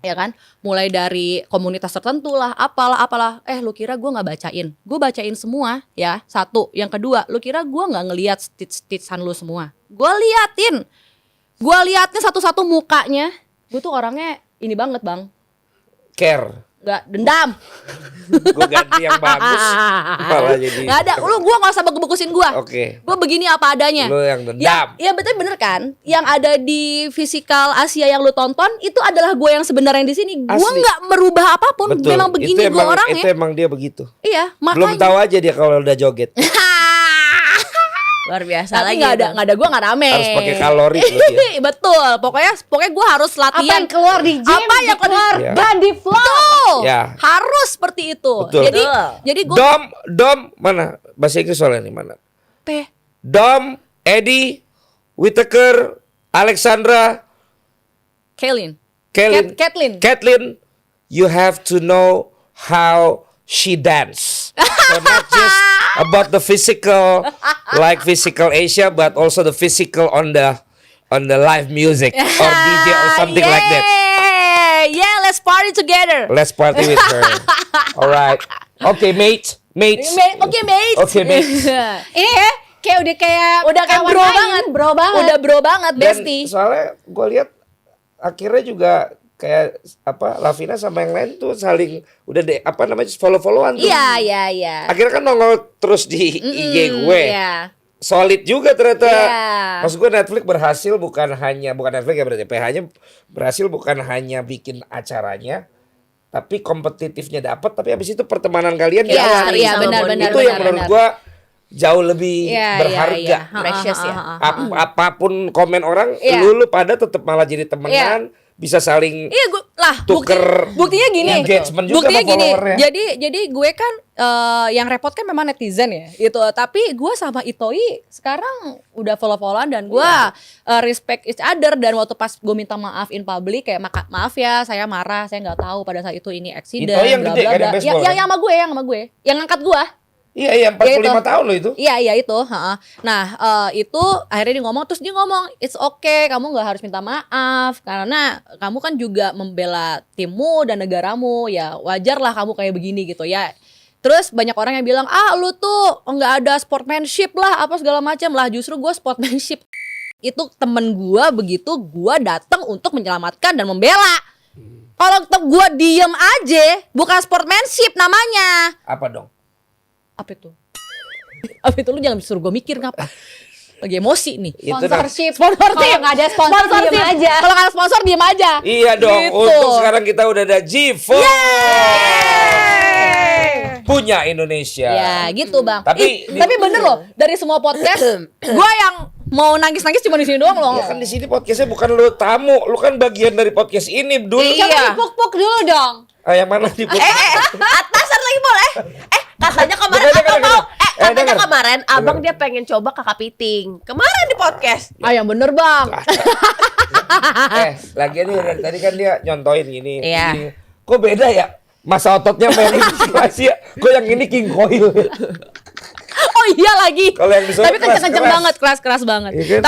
ya kan? Mulai dari komunitas tertentu lah, apalah. Lu kira gue nggak bacain? Gue bacain semua, ya. Satu, yang kedua, lu kira gue nggak ngelihat stitch-stitchan lu semua? Gue liatin satu-satu mukanya. Gue tuh orangnya ini banget bang,
Care.
nggak dendam.
Gue ganti yang bagus. Malah jadi.
Nggak ada, gue nggak usah bagus-bagusin gue.
Oke.
Gue begini apa adanya.
Lu yang dendam.
Ya betul bener kan? Yang ada di Physical Asia yang lu tonton itu adalah gue yang sebenarnya di sini. Gue
Asli.
nggak merubah apapun.
Betul.
Memang begini gue orangnya.
Itu emang dia begitu.
Iya,
Belum
makanya.
tahu aja dia kalau udah joget.
Luar biasa
Tapi
lagi.
nggak ada gue nggak rame.
Harus pakai kalori loh dia.
Betul. Pokoknya gue harus
Apa
latihan.
yang keluar di gym?
Apa yang keluar?
Iya.
Body flow.
Betul.
Ya.
Harus seperti itu.
Betul.
Jadi gue
Dom mana? Bahasa Inggris soalnya nih mana?
teh.
Dom, Eddie, Whittaker, Alexandra,
Kaylin.
Kaylin.
Kathleen.
You have to know how she dance. So not just about the physical, like Physical Asia, but also the physical on the live music or DJ or something like that.
Yeah, let's party together.
Let's party with her. Alright. Okay, mate.
Oke, mate.
Okay, mate.
Ini ya kayak
Udah kayak
kawan
bro
main,
banget.
bro banget.
Udah bro banget,
Dan
bestie.
soalnya gue lihat akhirnya juga kayak apa Lavina sama yang lain tuh saling udah follow-followan tuh.
Iya.
Akhirnya kan nongol terus di IG gue.
Iya.
Solid juga ternyata.
Iya.
Maksud gue Netflix berhasil bukan Netflix ya berarti PH-nya berhasil bukan hanya bikin acaranya, tapi kompetitifnya dapat, tapi habis itu pertemanan kalian
Iya,
jalan.
iya, benar,
Itu yang menurut gue jauh lebih
Iya,
berharga.
iya.
Precious ya.
Apapun komen orang,
Iya.
lu pada tetap malah jadi temenan, bisa saling
Iya, gue lah
tuker
buktinya gini.
engagement juga
Buktinya
sama
gini.
followernya.
Jadi gue kan yang repot kan memang netizen ya. Itu tapi gue sama Itoi sekarang udah follow-followan dan gue respect each other, dan waktu pas gue minta maaf in public kayak maaf ya, saya marah, saya nggak tahu pada saat itu ini accident
Itoi yang
bla
gede
bla
kan,
bla.
yang baseball
Yang sama gue, yang ngangkat gue.
Iya, 45
Ya, itu.
tahun loh itu.
Iya itu. Ha-ha. Nah itu akhirnya dia ngomong it's okay, kamu nggak harus minta maaf karena kamu kan juga membela timmu dan negaramu, ya wajar lah kamu kayak begini gitu ya. Terus banyak orang yang bilang lu tuh nggak ada sportsmanship lah apa segala macam lah, justru gue sportsmanship. Itu temen gue begitu gue datang untuk menyelamatkan dan membela. Kalau gue diem aja bukan sportsmanship namanya.
Apa dong?
Apa itu? Apa itu, lu jangan suruh gue mikir ngapa? Lagi emosi nih.
Itu
Sponsorship.
Sponsorship.
Kalau nggak ada sponsor diem aja.
Kalau nggak ada sponsor diem aja.
Iya dong,
Gitu.
untuk sekarang kita udah ada G4 punya Indonesia.
Ya gitu bang.
Tapi-
Tapi bener loh, dari semua podcast gue yang mau nangis-nangis cuma di sini doang loh.
Ya kan di sini podcastnya bukan lu tamu, lu kan bagian dari podcast ini dulu.
Iya.
Coba dipuk-puk dulu dong.
Yang mana di
Atasan lagi boleh. Katanya kemarin
Bukan,
abang mau. Katanya
dengar.
kemarin abang
Dengar.
dia pengen coba kakak piting. Kemarin di podcast.
Yang bener bang.
Lagian nih dari tadi kan dia nyontoin gini.
Iya.
gini. Kok beda ya? Masa ototnya main muskulasi ya. Kok yang ini King Coil?
Oh iya lagi.
Kalau yang di sana
Tapi kenceng-kenceng
keras-keras.
banget, keras-keras banget.
Iya kan?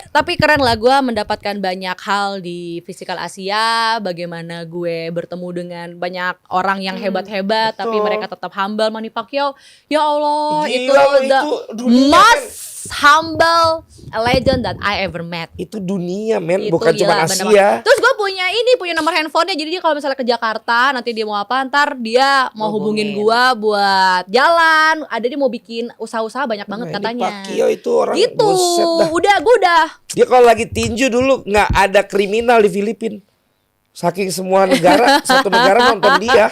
Tapi keren lah, gue mendapatkan banyak hal di Physical Asia. Bagaimana gue bertemu dengan banyak orang yang hebat-hebat, tapi
betul.
mereka tetap humble. Manny Pacquiao, ya Allah,
Gila
itu
loh,
the
itu dunia,
most humble legend that I ever met.
Itu dunia men,
Itu
bukan cuma
gila, bener
Asia.
banget. Terus gue punya nomor handphonenya, jadi dia kalau misalnya ke Jakarta nanti dia mau apa, ntar dia mau hubungin gue buat jalan. Ada dia mau bikin usaha-usaha banyak banget
Nah, ini
katanya.
Pacquiao itu orang
Gitu,
buset dah.
gue udah.
Dia kalau lagi tinju dulu nggak ada kriminal di Filipina. Saking semua negara, satu negara nonton dia.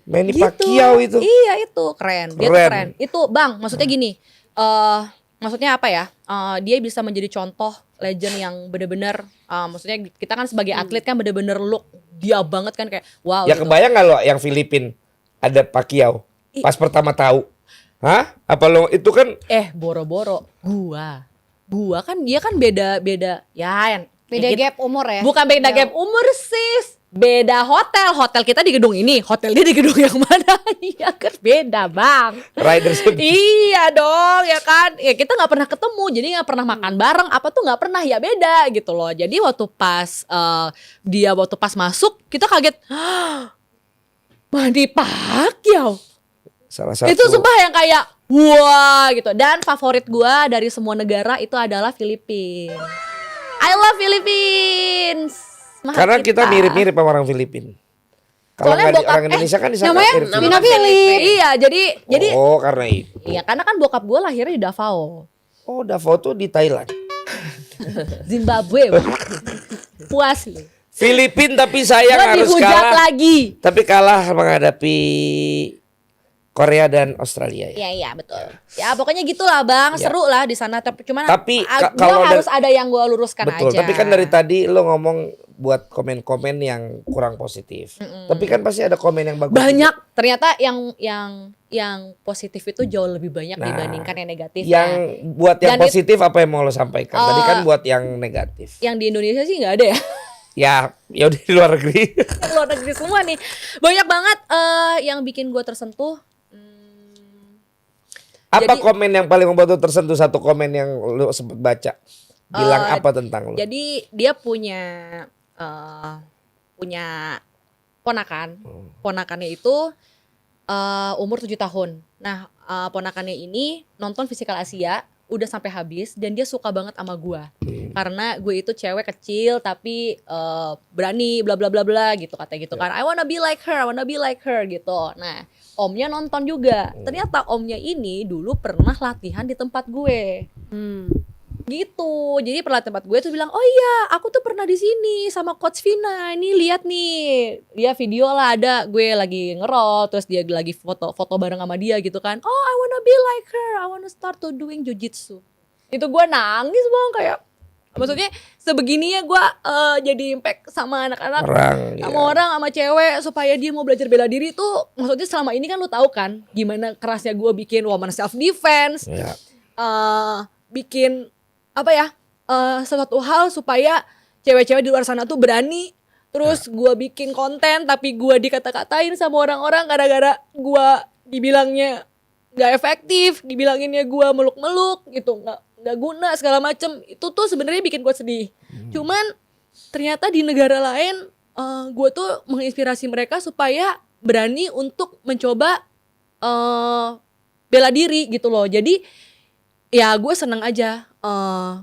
Manny Pacquiao itu.
Iya itu keren. Dia tuh
Keren.
keren. Itu bang, maksudnya gini. Maksudnya apa ya? Dia bisa menjadi contoh legend yang bener-bener. Maksudnya kita kan sebagai atlet kan bener-bener look dia banget kan kayak wow.
Ya
gitu.
kebayang nggak lo yang Filipin ada Pacquiao pas pertama tahu? Hah? Apa lo itu kan
Boro-boro. Gua kan dia kan beda-beda. Ya,
Beda
kita-
gap umur ya.
Bukan beda
Jauh.
gap umur sis. Beda hotel. Hotel kita di gedung ini, hotel dia di gedung yang mana? Iya kan beda bang.
Riders
Iya dong ya kan. Ya kita nggak pernah ketemu, jadi nggak pernah makan bareng. Apa tuh nggak pernah, ya beda gitu loh. Jadi waktu pas masuk kita kaget. Manny Pacquiao.
salah satu.
Itu sumpah yang kayak wah gitu. Dan favorit gua dari semua negara itu adalah Filipina. I love Philippines. Maha
Karena
Cipta.
kita mirip-mirip sama orang Filipin. Kalau
Soalnya
nggak di-
bokap-
orang Indonesia kan disangka
namanya
mirip
Vina
Filipin.
Philip.
Iya, jadi
Oh, karena itu.
iya karena kan bokap gua lahirnya di Davao,
Oh, Davao tuh di Thailand.
Zimbabwe. Bang. Puas lu.
Filipin tapi sayang
Gua
harus
dihujat
kalah.
lagi.
Tapi kalah menghadapi Korea dan Australia ya.
Iya betul. Ya pokoknya gitulah bang,
Ya.
seru lah di sana. Tapi cuman
Tapi
gua
kalau
harus ada yang gua luruskan
Betul,
aja.
tapi kan dari tadi lo ngomong buat komen-komen yang kurang positif. Tapi kan pasti ada komen yang bagus.
banyak. Ternyata yang positif itu jauh lebih banyak
Nah,
dibandingkan yang negatif.
Yang buat yang
Dan
positif apa yang mau lo sampaikan? Tadi kan buat yang negatif.
Yang di Indonesia sih nggak ada ya.
Ya udah di luar negeri.
Yang luar negeri semua nih. Banyak banget yang bikin gua tersentuh.
Apa
Jadi-
komen yang paling membuat lo tersentuh, satu komen yang lo sempat baca? Bilang apa tentang lo?
Jadi dia punya ponakan. Ponakannya itu umur 7 tahun. Nah, ponakannya ini nonton Physical Asia udah sampai habis dan dia suka banget sama gua. Karena gue itu cewek kecil tapi berani bla bla bla bla gitu katanya gitu kan. I wanna be like her gitu. Nah, omnya nonton juga. Ternyata omnya ini dulu pernah latihan di tempat gue. Gitu. Jadi pernah tempat gue tuh bilang, "Oh iya, aku tuh pernah di sini sama Coach Vina. Ini lihat nih." Dia video lah ada gue lagi ngerol terus dia lagi foto bareng sama dia gitu kan. "Oh, I wanna be like her. I wanna start to doing jujitsu." Itu gue nangis Bang kayak maksudnya sebegininya gue jadi impact sama anak-anak
Orang.
sama orang sama cewek supaya dia mau belajar bela diri tuh maksudnya selama ini kan lu tahu kan gimana kerasnya gue bikin woman self defense
Ya.
bikin apa ya sesuatu hal supaya cewek-cewek di luar sana tuh berani. Terus gua bikin konten tapi gua dikata-katain sama orang-orang gara-gara gua dibilangnya nggak efektif, dibilanginnya gue meluk-meluk gitu, nggak guna segala macem. Itu tuh sebenarnya bikin gue sedih. Cuman ternyata di negara lain gue tuh menginspirasi mereka supaya berani untuk mencoba bela diri gitu loh. Jadi ya gue seneng aja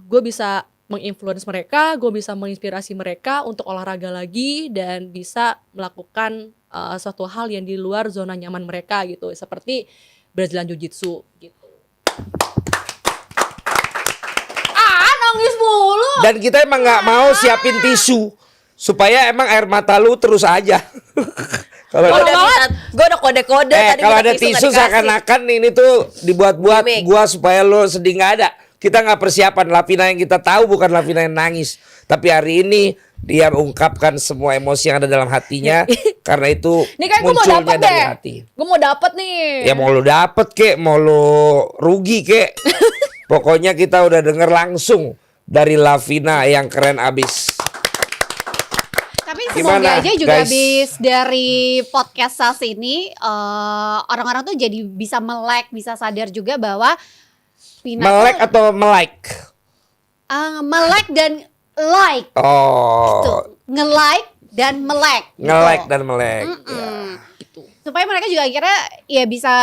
gue bisa menginfluence mereka, gue bisa menginspirasi mereka untuk olahraga lagi dan bisa melakukan suatu hal yang di luar zona nyaman mereka gitu, seperti Brazilian Jiu-Jitsu gitu. Nangis mulu.
Dan kita emang nggak mau siapin tisu supaya emang air mata lu terus aja. Kalau
Gue udah kode-kode tadi
kalau
minta
ada
tisu nggak
tisu
dikasih.
seakan-akan ini tuh dibuat-buat
Gimik.
gua supaya lu sedih, nggak ada. Kita nggak persiapan. Lavina yang kita tahu bukan Lavina yang nangis, tapi hari ini dia mengungkapkan semua emosi yang ada dalam hatinya karena itu
Nih kan gue mau
munculnya
dapet
dari
deh.
hati.
Gue mau dapet nih.
Ya mau lu dapet kek, mau lu rugi kek. Pokoknya kita udah denger langsung dari Lavina yang keren abis.
Tapi
Gimana,
semoga aja juga
guys?
habis dari podcast Sas ini orang-orang tuh jadi bisa melek, bisa sadar juga bahwa Vina
Melek
tuh
atau melike?
melek dan like. Tuh,
Oh,
nge-like dan melek. gitu.
nge-like dan melek.
Supaya mereka juga akhirnya ya bisa,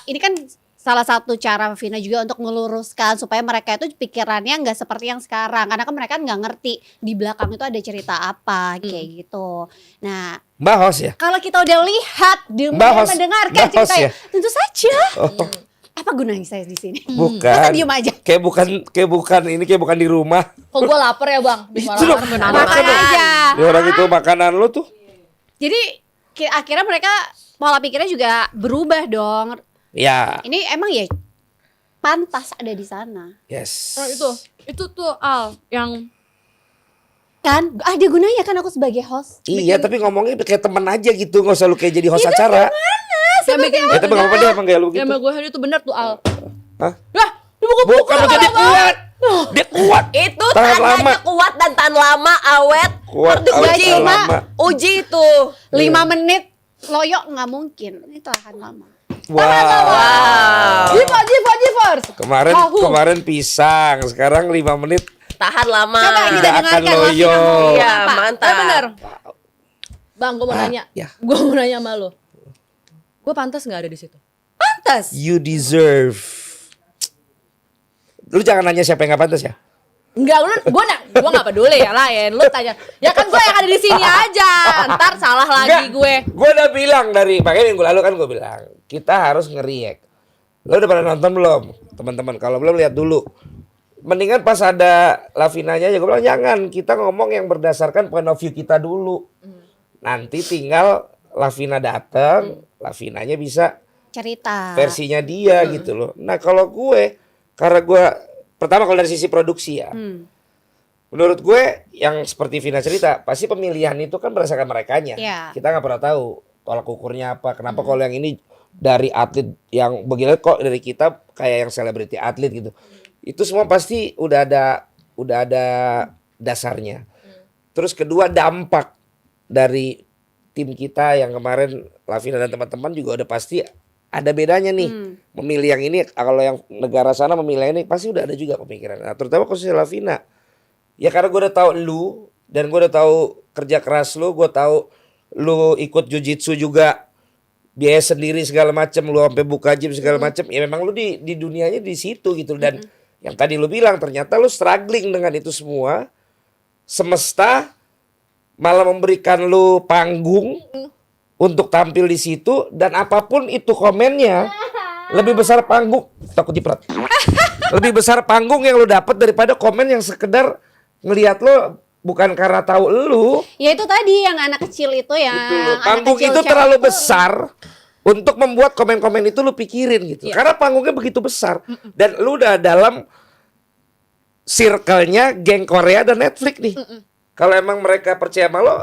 ini kan salah satu cara Vina juga untuk meluruskan supaya mereka itu pikirannya nggak seperti yang sekarang, karena kan mereka nggak ngerti di belakang itu ada cerita apa kayak gitu. Nah,
Mbak Hos ya?
kalau kita udah lihat,
Bahas-
mendengarkan
bahas
ceritanya,
ya?
tentu saja.
Oh,
Apa gunanya saya di sini?
bukan.
Masa diem aja?
Kayak bukan ini kayak bukan di rumah.
Kok gue lapar ya bang? Bisa
Itu
lapar,
loh,
benar.
Makan aja.
Ini orang itu makanan lo tuh.
Jadi akhirnya mereka pola pikirnya juga berubah dong.
Ya,
Ini emang ya pantas ada di sana.
yes.
Oh, itu tuh Al yang
Kan ada gunanya kan aku sebagai host.
Iya, tapi ngomongnya kayak temen aja gitu, nggak usah lu kayak jadi host acara.
yang bikin
Ya tapi nggak apa-apa deh, emang gaya lu gitu.
yang gue itu bener tuh Al.
Hah?
Lah,
Bukan lu jadi kuat. Dia kuat.
Itu
Tahan lama.
tandanya kuat dan tahan lama, awet.
Kuat,
Harus
awet,
diuji.
tahan lama.
Uji itu.
5 menit loyok nggak mungkin. Ini tahan lama.
Wow.
Jivers.
Kemarin pisang, sekarang 5 menit.
Tahan lama.
Coba kita
Tidak akan
dengarkan
loyo.
Lavina ngomong
Iya,
apa.
mantap.
Bener. Bang, gue mau nanya.
ya.
Gue mau nanya sama lo. Gue pantas nggak ada di situ?
Pantas.
You deserve. Lu jangan nanya siapa yang gak pantas ya.
Enggak, gue nggak peduli ya lain. Lu tanya. Ya kan gue yang ada di sini aja. Ntar salah lagi gue.
Gue udah bilang makanya minggu lalu kan gue bilang kita harus nge-react. Lo udah pernah nonton belum, teman-teman? Kalau belum lihat dulu. Mendingan pas ada Lavinanya aja gue bilang jangan, kita ngomong yang berdasarkan point of view kita dulu. Nanti tinggal Lavina datang, Lavinanya bisa
Cerita.
versinya dia gitu loh. Nah kalau gue, karena gue pertama kalau dari sisi produksi ya, menurut gue yang seperti Vina cerita, pasti pemilihan itu kan berdasarkan merekanya.
Iya.
Kita nggak pernah tahu tolak ukurnya apa. Kenapa kalau yang ini dari atlet yang begini kok dari kita kayak yang selebriti atlet gitu. Itu semua pasti udah ada dasarnya. Terus kedua dampak dari tim kita yang kemarin Lavina dan teman-teman juga udah pasti ada bedanya nih. Memilih yang ini, kalau yang negara sana memilih yang ini pasti udah ada juga pemikiran. Nah, terutama khususnya Lavina. Ya karena gue udah tahu lu dan gue udah tahu kerja keras lu, gue tahu lu ikut jiu-jitsu juga, biaya sendiri segala macam, lu sampai buka gym segala macam. Ya memang lu di dunianya di situ gitu. Dan yang tadi lu bilang ternyata lu struggling dengan itu semua. Semesta malah memberikan lu panggung untuk tampil di situ, dan apapun itu komennya lebih besar panggung, takut jiprat. Lebih besar panggung yang lu dapat daripada komen yang sekedar ngelihat lu bukan karena tahu lu.
Ya itu tadi yang anak kecil itu ya.
Gitu loh. Panggung itu terlalu besar untuk membuat komen-komen itu lu pikirin gitu. Karena panggungnya begitu besar dan lu udah dalam circle-nya geng Korea dan Netflix nih. Kalau emang mereka percaya sama lo,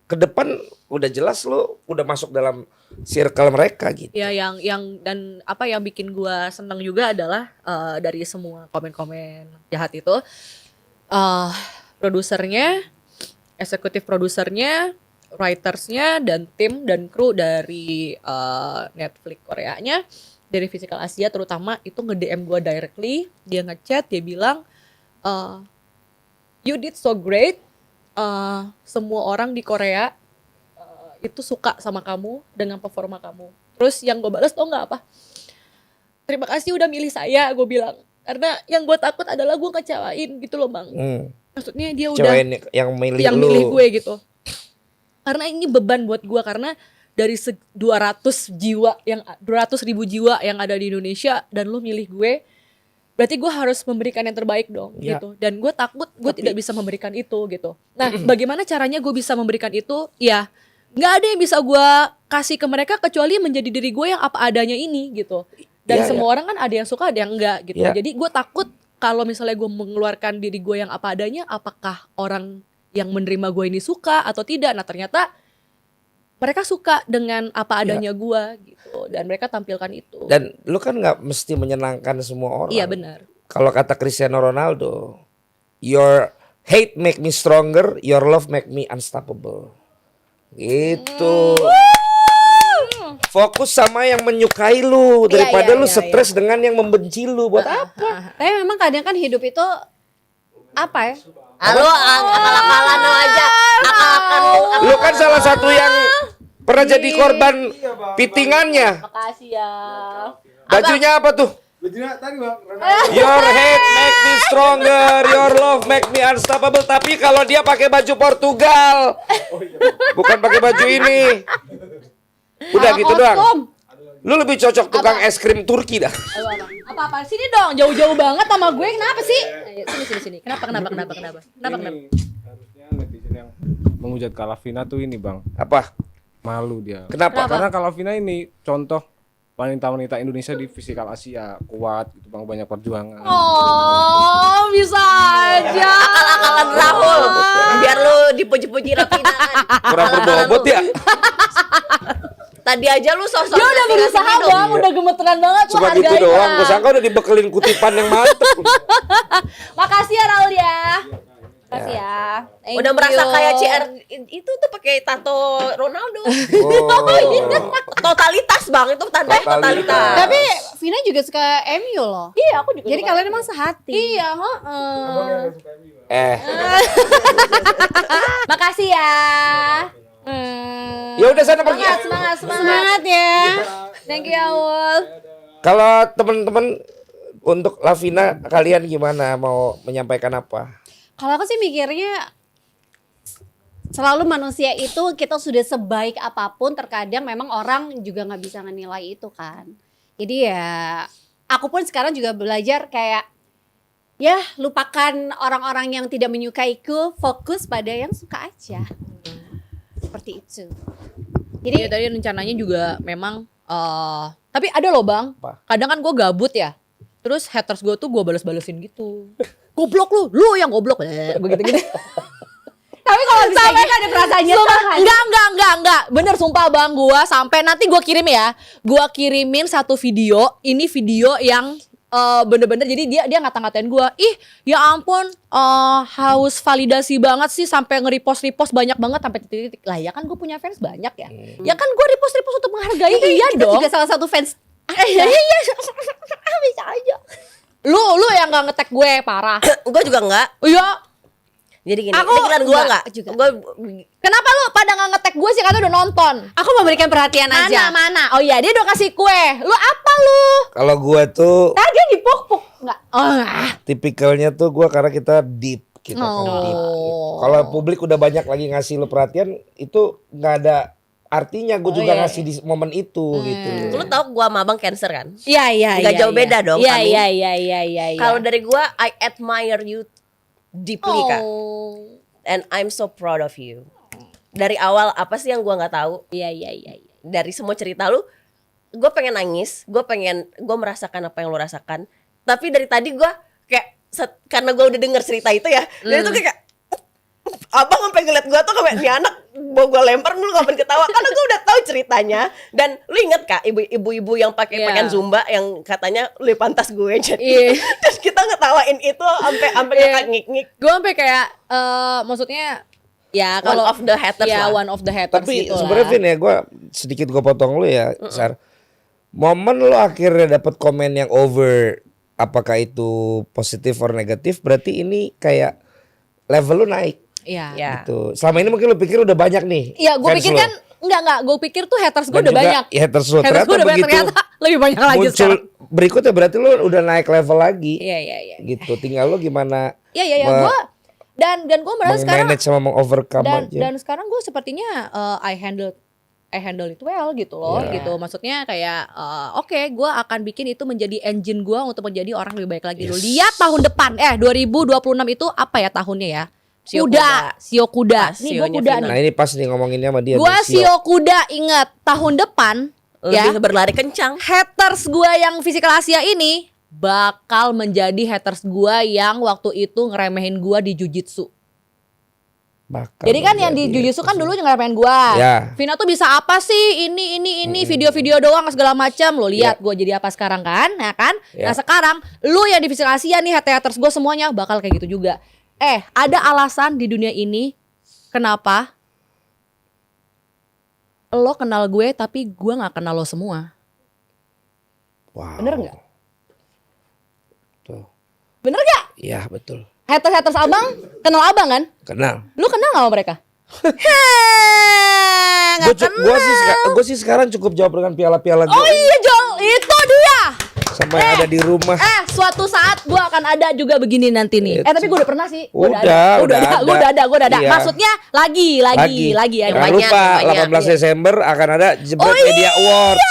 ke depan udah jelas lo udah masuk dalam circle mereka gitu.
Ya yang dan apa yang bikin gue seneng juga adalah dari semua komen-komen jahat itu, produsernya, eksekutif produsernya, writersnya, dan tim dan kru dari Netflix Koreanya dari Physical Asia terutama itu nge-DM gue directly, dia ngechat, dia bilang you did so great, semua orang di Korea itu suka sama kamu dengan performa kamu. Terus yang gue balas tau nggak apa? Terima kasih udah milih saya, gue bilang. Karena yang gue takut adalah gue ngecewain gitu loh bang. Maksudnya dia udah
Cewek yang milih lu.
gue gitu. Karena ini beban buat gue karena dari 200 ribu jiwa yang ada di Indonesia dan lu milih gue, berarti gue harus memberikan yang terbaik dong gitu. Dan gue takut gue tidak bisa memberikan itu gitu. Nah, bagaimana caranya gue bisa memberikan itu? Ya, nggak ada yang bisa gue kasih ke mereka kecuali menjadi diri gue yang apa adanya ini gitu. Dan semua orang kan ada yang suka, ada yang enggak gitu. Jadi gue takut kalau misalnya gue mengeluarkan diri gue yang apa adanya, apakah orang yang menerima gue ini suka atau tidak? Nah ternyata mereka suka dengan apa adanya gue gitu. Dan mereka tampilkan itu.
Dan lu kan nggak mesti menyenangkan semua orang.
Iya benar.
Kalau kata Cristiano Ronaldo, your hate make me stronger, your love make me unstoppable. Gitu. Fokus sama yang menyukai lu daripada lu stres dengan yang membenci lu. Buat apa?
Tapi memang kadang kan hidup itu apa ya?
Halo, akal-akalan lo aja. Akal-akalan
Lu kan salah satu yang pernah jadi korban pitingannya.
Makasih ya.
Bajunya apa tuh?
Bajunya tadi bang.
Your hate make me stronger, your love make me unstoppable. Tapi kalau dia pakai baju Portugal, bukan pakai baju ini. Udah gitu doang. Lu lebih cocok tukang es krim Turki dah.
Apa-apa? Sini dong, jauh-jauh banget sama gue. Kenapa sih? Sini. Kenapa?
Ini harusnya netizen yang menghujat Kalavina tuh ini bang.
Apa?
Malu dia.
Kenapa?
Karena Kalavina ini contoh wanita-wanita Indonesia di Physical Asia, kuat gitu bang, banyak perjuangan.
Oh, bisa aja.
akal-akalan Rahul. Biar lu dipuji-puji Rafina.
Kurang berbobot ya?
Tadi aja lu sosok
Dia udah berusaha bang, udah gemeteran banget lo
Cuma gitu
hargain
doang,
lah.
gue sangka udah dibekelin kutipan yang mantep.
Makasih ya Raul ya. Makasih ya. Thank
Udah merasa
you.
kayak CR itu tuh pakai tato Ronaldo.
Oh.
Totalitas bang, itu tanda totalitas.
Tapi Vina juga suka MU loh.
Iya, aku juga.
Jadi
suka.
kalian emang sehati.
Iya,
Eh,
Makasih ya.
ya udah sana pergi.
Semangat ya.
Thank you Raul.
Kalau temen-temen untuk Lavina, kalian gimana? Mau menyampaikan apa?
Kalau aku sih mikirnya selalu manusia itu kita sudah sebaik apapun, terkadang memang orang juga nggak bisa menilai itu kan. Jadi ya aku pun sekarang juga belajar kayak ya lupakan orang-orang yang tidak menyukaiku, fokus pada yang suka aja. Seperti itu.
Jadi tadi rencananya juga memang tapi ada loh bang.
Apa?
Kadang kan gue gabut ya. Terus haters gue tuh gue bales-balesin gitu. Goblok lu yang goblok. Begitu gitu.
Tapi kalau bisa gitu ada perasaan nyesel kan?
Enggak. Bener sumpah bang, gua sampai nanti gua kirim ya. Gua kirimin satu video. Ini video yang bener-bener jadi dia ngata-ngatain gua. Ih, ya ampun, haus validasi banget sih sampai nge-repost banyak banget sampai titik-titik. Lah ya kan gua punya fans banyak ya. Ya kan gua repost untuk menghargai iya
Kita
dong.
juga salah satu fans.
Iya. Bisa aja. Lu yang enggak nge-tag gue parah.
Gue juga enggak.
Iya.
Jadi gini,
Aku
ini kira gue
enggak
enggak.
juga.
Gue
Kenapa lu pada nggak nge-tag gue sih karena udah nonton?
Aku memberikan perhatian aja.
Mana? Oh iya, dia udah kasih kue. Lu apa lu?
Kalau gua tuh
Tadi dia dipuk-puk. Enggak.
tipikalnya tuh gua karena kita deep. Kita kan
Oh.
deep. Gitu. Kalau publik udah banyak lagi ngasih lu perhatian, itu nggak ada artinya. Gue juga
iya.
ngasih di momen itu gitu.
lu tahu gue sama abang Cancer kan?
Iya.
Nggak jauh beda dong
Iya,
kami.
iya.
Kalau dari gue, I admire you deeply kak.
Oh.
And I'm so proud of you. Dari awal apa sih yang gue nggak tahu?
Iya.
Dari semua cerita lu, gue pengen nangis, gue merasakan apa yang lu rasakan. Tapi dari tadi gue kayak karena gue udah denger cerita itu ya, dari itu kayak abang sampai ngeliat gue tuh kayak nih anak mau gue lempar lu ngapain ketawa karena gue udah tahu ceritanya. Dan lu inget kak ibu-ibu yang pakai
Iya.
pakaian zumba yang katanya lu pantas gue jadi
Iya.
terus kita ngetawain itu sampai ngakak ngik-ngik.
Gue sampai kayak maksudnya ya kalau
One of the haters
ya
lah.
one of the haters
Tapi
gitu
sebenarnya
lah.
Vin ya, gue sedikit gue potong lu ya, Sar. momen lo akhirnya dapat komen yang over, apakah itu positif or negatif, berarti ini kayak level lo naik
Iya.
Ya.
gitu. Selama ini mungkin lo pikir udah banyak nih.
Iya, gue
fans
pikir
lo.
kan enggak, gue pikir tuh haters gue
Dan
udah
juga
banyak.
haters lo.
Haters
Ternyata
gue udah banyak,
begitu
ternyata lebih banyak lagi
muncul
sekarang.
berikutnya berarti lo udah naik level lagi.
Iya.
Gitu. Tinggal lo gimana
Iya, gue dan gue merasa sekarang
manage sama mengovercome aja.
dan sekarang gue sepertinya I handle it well gitu loh,
Yeah.
gitu. Maksudnya kayak oke, gue akan bikin itu menjadi engine gue untuk menjadi orang lebih baik lagi. Lo lihat tahun depan 2026 itu apa ya tahunnya ya?
Sio
Sio kuda.
Pas,
Nih gue
sionya
kuda
Vina.
Nah
nih.
ini pas nih ngomonginnya sama dia.
Gue
nih,
Sio kuda, ingat tahun depan ya.
Lebih berlari kencang.
Haters gue yang Physical Asia ini bakal menjadi haters gue yang waktu itu ngeremehin gue di Jujitsu.
Bakal
Jadi kan yang di
menjadi
Jujutsu kan dulu ngeremehin gua.
Ya.
Vina tuh bisa apa sih? Ini video-video doang segala macam. Lo lihat gua jadi apa sekarang kan? Ya kan?
Ya.
Nah, sekarang lu yang di Physical Asia nih haters gua semuanya bakal kayak gitu juga. Ada alasan di dunia ini kenapa lo kenal gue tapi gua nggak kenal lo semua.
Wow.
Bener nggak?
Tuh.
Bener nggak?
Iya betul.
Haters abang kenal abang kan?
Kenal.
Lu kenal nggak sama mereka?
Gue sih sekarang cukup jawab dengan piala-piala gue.
Oh iya Jol, itu dia.
Sama yang ada di rumah.
Suatu saat gue akan ada juga begini nanti nih. Tapi gue udah pernah sih. Gue
Udah ada.
Gue udah ada.
Iya.
Maksudnya lagi ya.
Jangan
banyak,
lupa
banyak.
18 Desember akan ada Jebret
Oh iya.
Media Awards.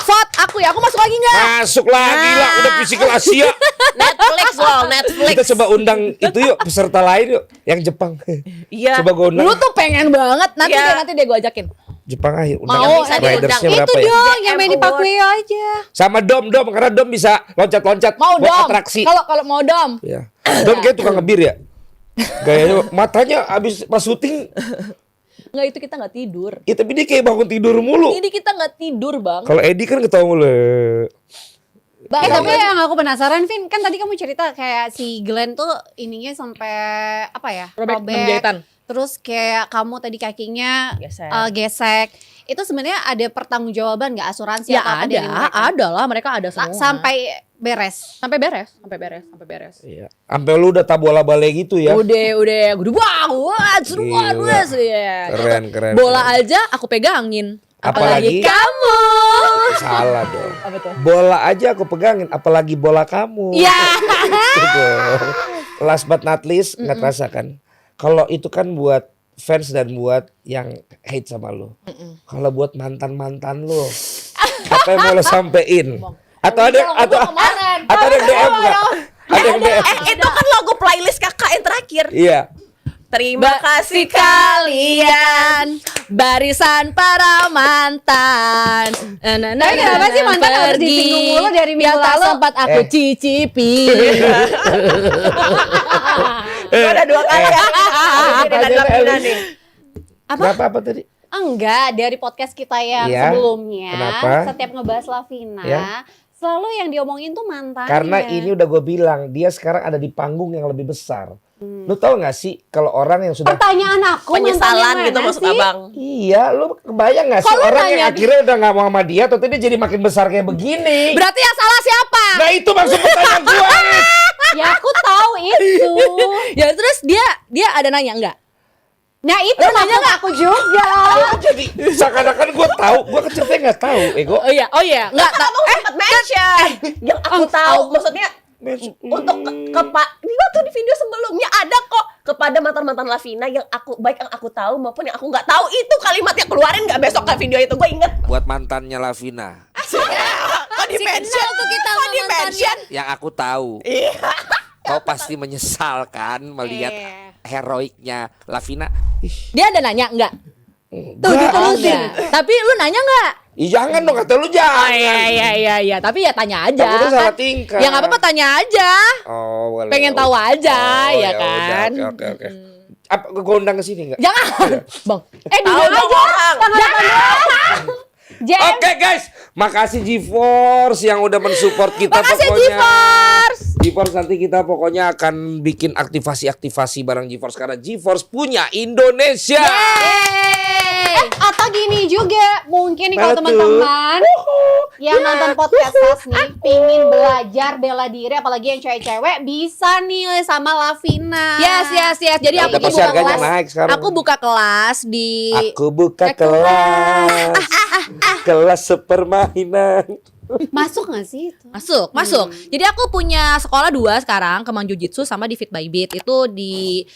Vote aku ya, aku masuk lagi nggak?
Masuk lagi lah, udah Physical Asia.
Netflix loh, Netflix.
Kita coba undang itu yuk, peserta lain yuk, yang Jepang.
Iya.
Coba gue undang.
Lu tuh pengen banget.
Iya.
Nanti deh gue ajakin.
Jepang akhir undang
Mau,
bisa
ridersnya
diundang.
berapa
Itu
ya?
dong yang main di
DM Award.
Parkway aja.
Sama Dom karena Dom bisa loncat-loncat
Mau
buat
dom.
atraksi.
Kalau mau dom.
Ya. Dom kayak tukang ngebir ya. Gayanya matanya abis pas syuting,
Nggak, itu kita nggak tidur.
ya tapi dia kayak bangun tidur mulu.
Ini kita nggak tidur bang.
Kalau Edi kan ketawa mulu.
Bang,
Tapi yang aku penasaran Vin, kan tadi kamu cerita kayak si Glenn tuh ininya sampai apa ya?
Robek, jahitan.
Terus kayak kamu tadi kakinya
Gesek.
gesek. Itu sebenarnya ada pertanggungjawaban nggak asuransi
Ya
atau apa dari mereka?
ada lah. Mereka ada semua.
Sampai beres.
sampai beres.
Iya. Sampai lu udah tabola bale gitu ya.
Udah bang, wah seru
Gila.
banget ya.
Keren.
Bola aja aku pegangin.
Apalagi
kamu.
Salah dong.
Apa tuh?
Bola aja aku pegangin, apalagi bola kamu.
Iya.
Gitu dong. Last but not least, nggak terasa kan? Kalau itu kan buat fans dan buat yang hate sama lo. Kalau buat mantan lo, apa yang mau lo sampein? Atau ada yang DM nggak? Ada yang DM?
Itu kan logo playlist kakak yang terakhir.
Iya.
Terima kasih
kalian barisan para mantan.
Tapi kenapa sih mantan harus disinggung mulu dari minggu
yang tak
lalu?
sempat aku cicipi.
Gue ada 2 kali ya. Dengan Lavina nih.
Apa tadi?
Enggak, dari podcast kita yang
Iya.
sebelumnya,
Kenapa?
setiap ngebahas Lavina,
Ya.
selalu yang diomongin tuh mantannya.
Karena ini udah gue bilang, dia sekarang ada di panggung yang lebih besar. Lu tau gak sih kalau orang yang sudah
pertanyaan aku
Penyesalan
mantannya
gitu
mana
maksud
sih?
abang.
Iya, lu kebayang gak sih
Kok lu
orang
nanya
yang akhirnya udah gak mau sama dia, tapi dia jadi makin besar kayak begini.
Berarti yang salah siapa?
Nah itu maksud pertanyaan gue.
Ya aku tahu itu.
Ya terus dia ada nanya enggak?
Nah itu
Lu nanya
maksud
nggak?
aku juga.
Jadi seakan-akan gue tahu, gue kecilnya nggak tahu, ego.
Oh iya, enggak.
Abang sempat mention. Yang aku tahu maksudnya untuk ke Pak di waktu di video sebelumnya ada kok kepada mantan-mantan Lavina yang aku baik yang aku tahu maupun yang aku nggak tahu, itu kalimat yang keluarin nggak besok ke video itu gue inget.
Buat mantannya Lavina,
Kok di mention
tuh kita
Kok
sama
di mention?
yang aku tahu, kau pasti menyesal kan melihat heroiknya Lavina.
Dia ada nanya enggak? Tuh
Enggak.
diterusin. Tapi lu nanya enggak?
Ih, jangan dong, kata lu jangan.
Iya. Tapi ya tanya aja.
Takutnya salah
kan.
tingkah.
Ya nggak apa-apa, tanya aja.
Oh, boleh.
Pengen tahu aja,
Oh,
ya
udah,
kan?
Oke. Apa gue undang ke sini nggak?
Jangan, bang.
Tahu
Duduk
dong orang.
Oke guys, makasih GeForce yang udah mensupport kita.
Makasih,
pokoknya.
GeForce.
GeForce nanti kita pokoknya akan bikin aktivasi-aktivasi bareng GeForce karena GeForce punya Indonesia.
Yeay.
Atau gini juga, mungkin nih kalau
Mana tuh?
teman-teman yang nonton podcast Sas nih pingin belajar bela diri apalagi yang cewek-cewek bisa nih sama Lavina.
Yes. Jadi
Ya,
aku
udah pasti
buka
harganya
kelas.
naik sekarang.
Aku buka kelas di
Aku buka kelas. Kelas sepermainan.
Masuk gak sih itu?
Masuk. Jadi aku punya sekolah 2 sekarang, Kemang Jujitsu sama di Fit by Beat. Itu di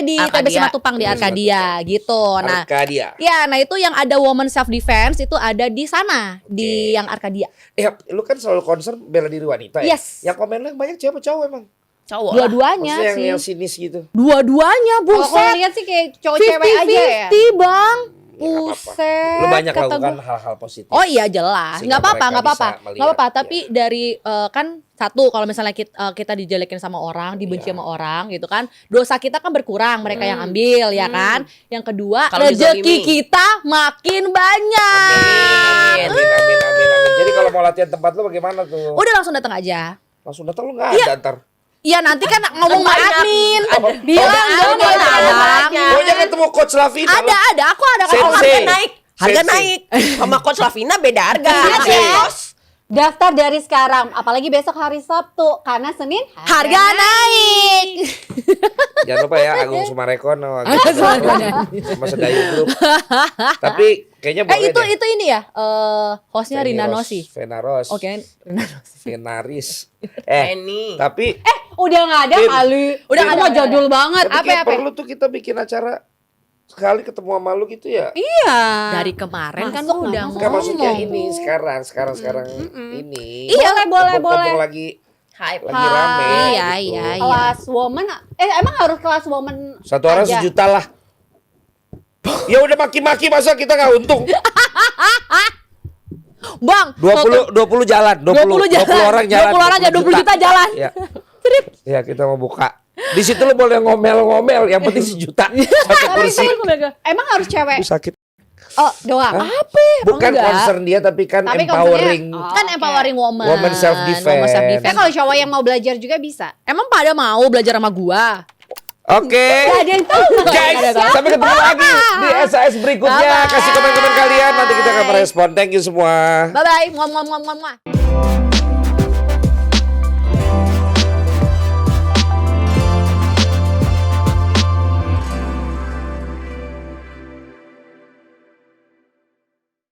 di TB
Arkadia.
Simatupang di Arkadia gitu. Nah,
Arkadia.
ya, nah itu yang ada woman self defense itu ada di sana, di yang Arkadia.
Lu kan selalu concern bela diri wanita ya?
Yes.
Yang komen lu yang banyak cewek apa cowok emang?
Cowok lah.
Dua-duanya
Maksudnya
sih.
yang sinis gitu.
Dua-duanya,
Kalau aku
buset.
lihat sih kayak cowok cewek aja ya.
50-50, Bang.
Ya, nggak apa-apa.
Buset.
Lu banyak
kata
lakukan
gua.
hal-hal positif.
Oh iya jelas,
Sehingga
nggak apa-apa,
mereka
nggak apa-apa,
bisa melihat,
nggak apa-apa.
ya.
Tapi dari kan satu, kalau misalnya kita dijelekin sama orang, dibenci
Iya.
sama orang, gitu kan, dosa kita kan berkurang, mereka yang ambil, ya kan. Yang kedua,
Kalau
rezeki
dizalimi.
kita makin banyak.
Amin. Jadi kalau mau latihan tempat lu bagaimana tuh?
Udah langsung datang aja.
Langsung datang lu nggak ada ntar.
Iya nanti kan ngomong sama
banyak.
admin,
Ada.
bilang
Ada,
dong
ada,
bilang.
ada.
Oh jangan ketemu coach Lavina.
Ada, aku ada kan.
Sensei.
Harga naik. Harga
Sensei.
naik. Sama Coach Lavina beda harga.
Sensei.
Bos.
Daftar dari sekarang, apalagi besok hari Sabtu karena Senin
Harga naik.
Jangan lupa ya Agung Sumarekono,
Agung Sumarekono.
sama Sedayu Group. Tapi kayaknya boleh deh.
itu ini ya, hostnya Rina Nosi.
Venaros.
Oke, Rina Nosi.
Venaris.
Ini.
Tapi
udah nggak ada
Tin.
kali.
Udah
Itu
nggak
mah
ada.
jadul banget.
tapi kayak
apa?
perlu tuh kita bikin acara sekali ketemu sama lu gitu ya.
Iya.
Dari kemarin kan
Masuk,
udah
masuk.
Enggak maksudnya
ngomong.
ini sekarang ini.
Iya, boleh.
Mumpung lagi
Hype.
rame.
Iya,
gitu.
iya.
Kelas woman, emang harus kelas woman
Satu orang
aja?
1 juta lah. Ya udah maki-maki masa kita nggak untung.
Bang,
20 jalan, 20 orang jalan.
20 orang jalan, 20 juta jalan.
Ya. Ya kita mau buka. Di situ lu boleh ngomel-ngomel, yang penting 1 juta. Satu kursi.
Emang harus cewek?
Sakit.
Oh, doang.
Bukan
enggak?
concern dia tapi kan
Tapi
empowering.
concernnya-
Kan
Oke.
empowering woman.
Woman self defense.
Kan kalau cowok yang mau belajar juga bisa.
Emang pada mau belajar sama gua?
Oke.
Gak ada yang tahu.
Guys, sampai ketemu lagi di SAS berikutnya.
Bye-bye.
Kasih komen-komen kalian, nanti kita akan merespon. Thank you semua.
Bye bye. Muah muah muah muah. muah.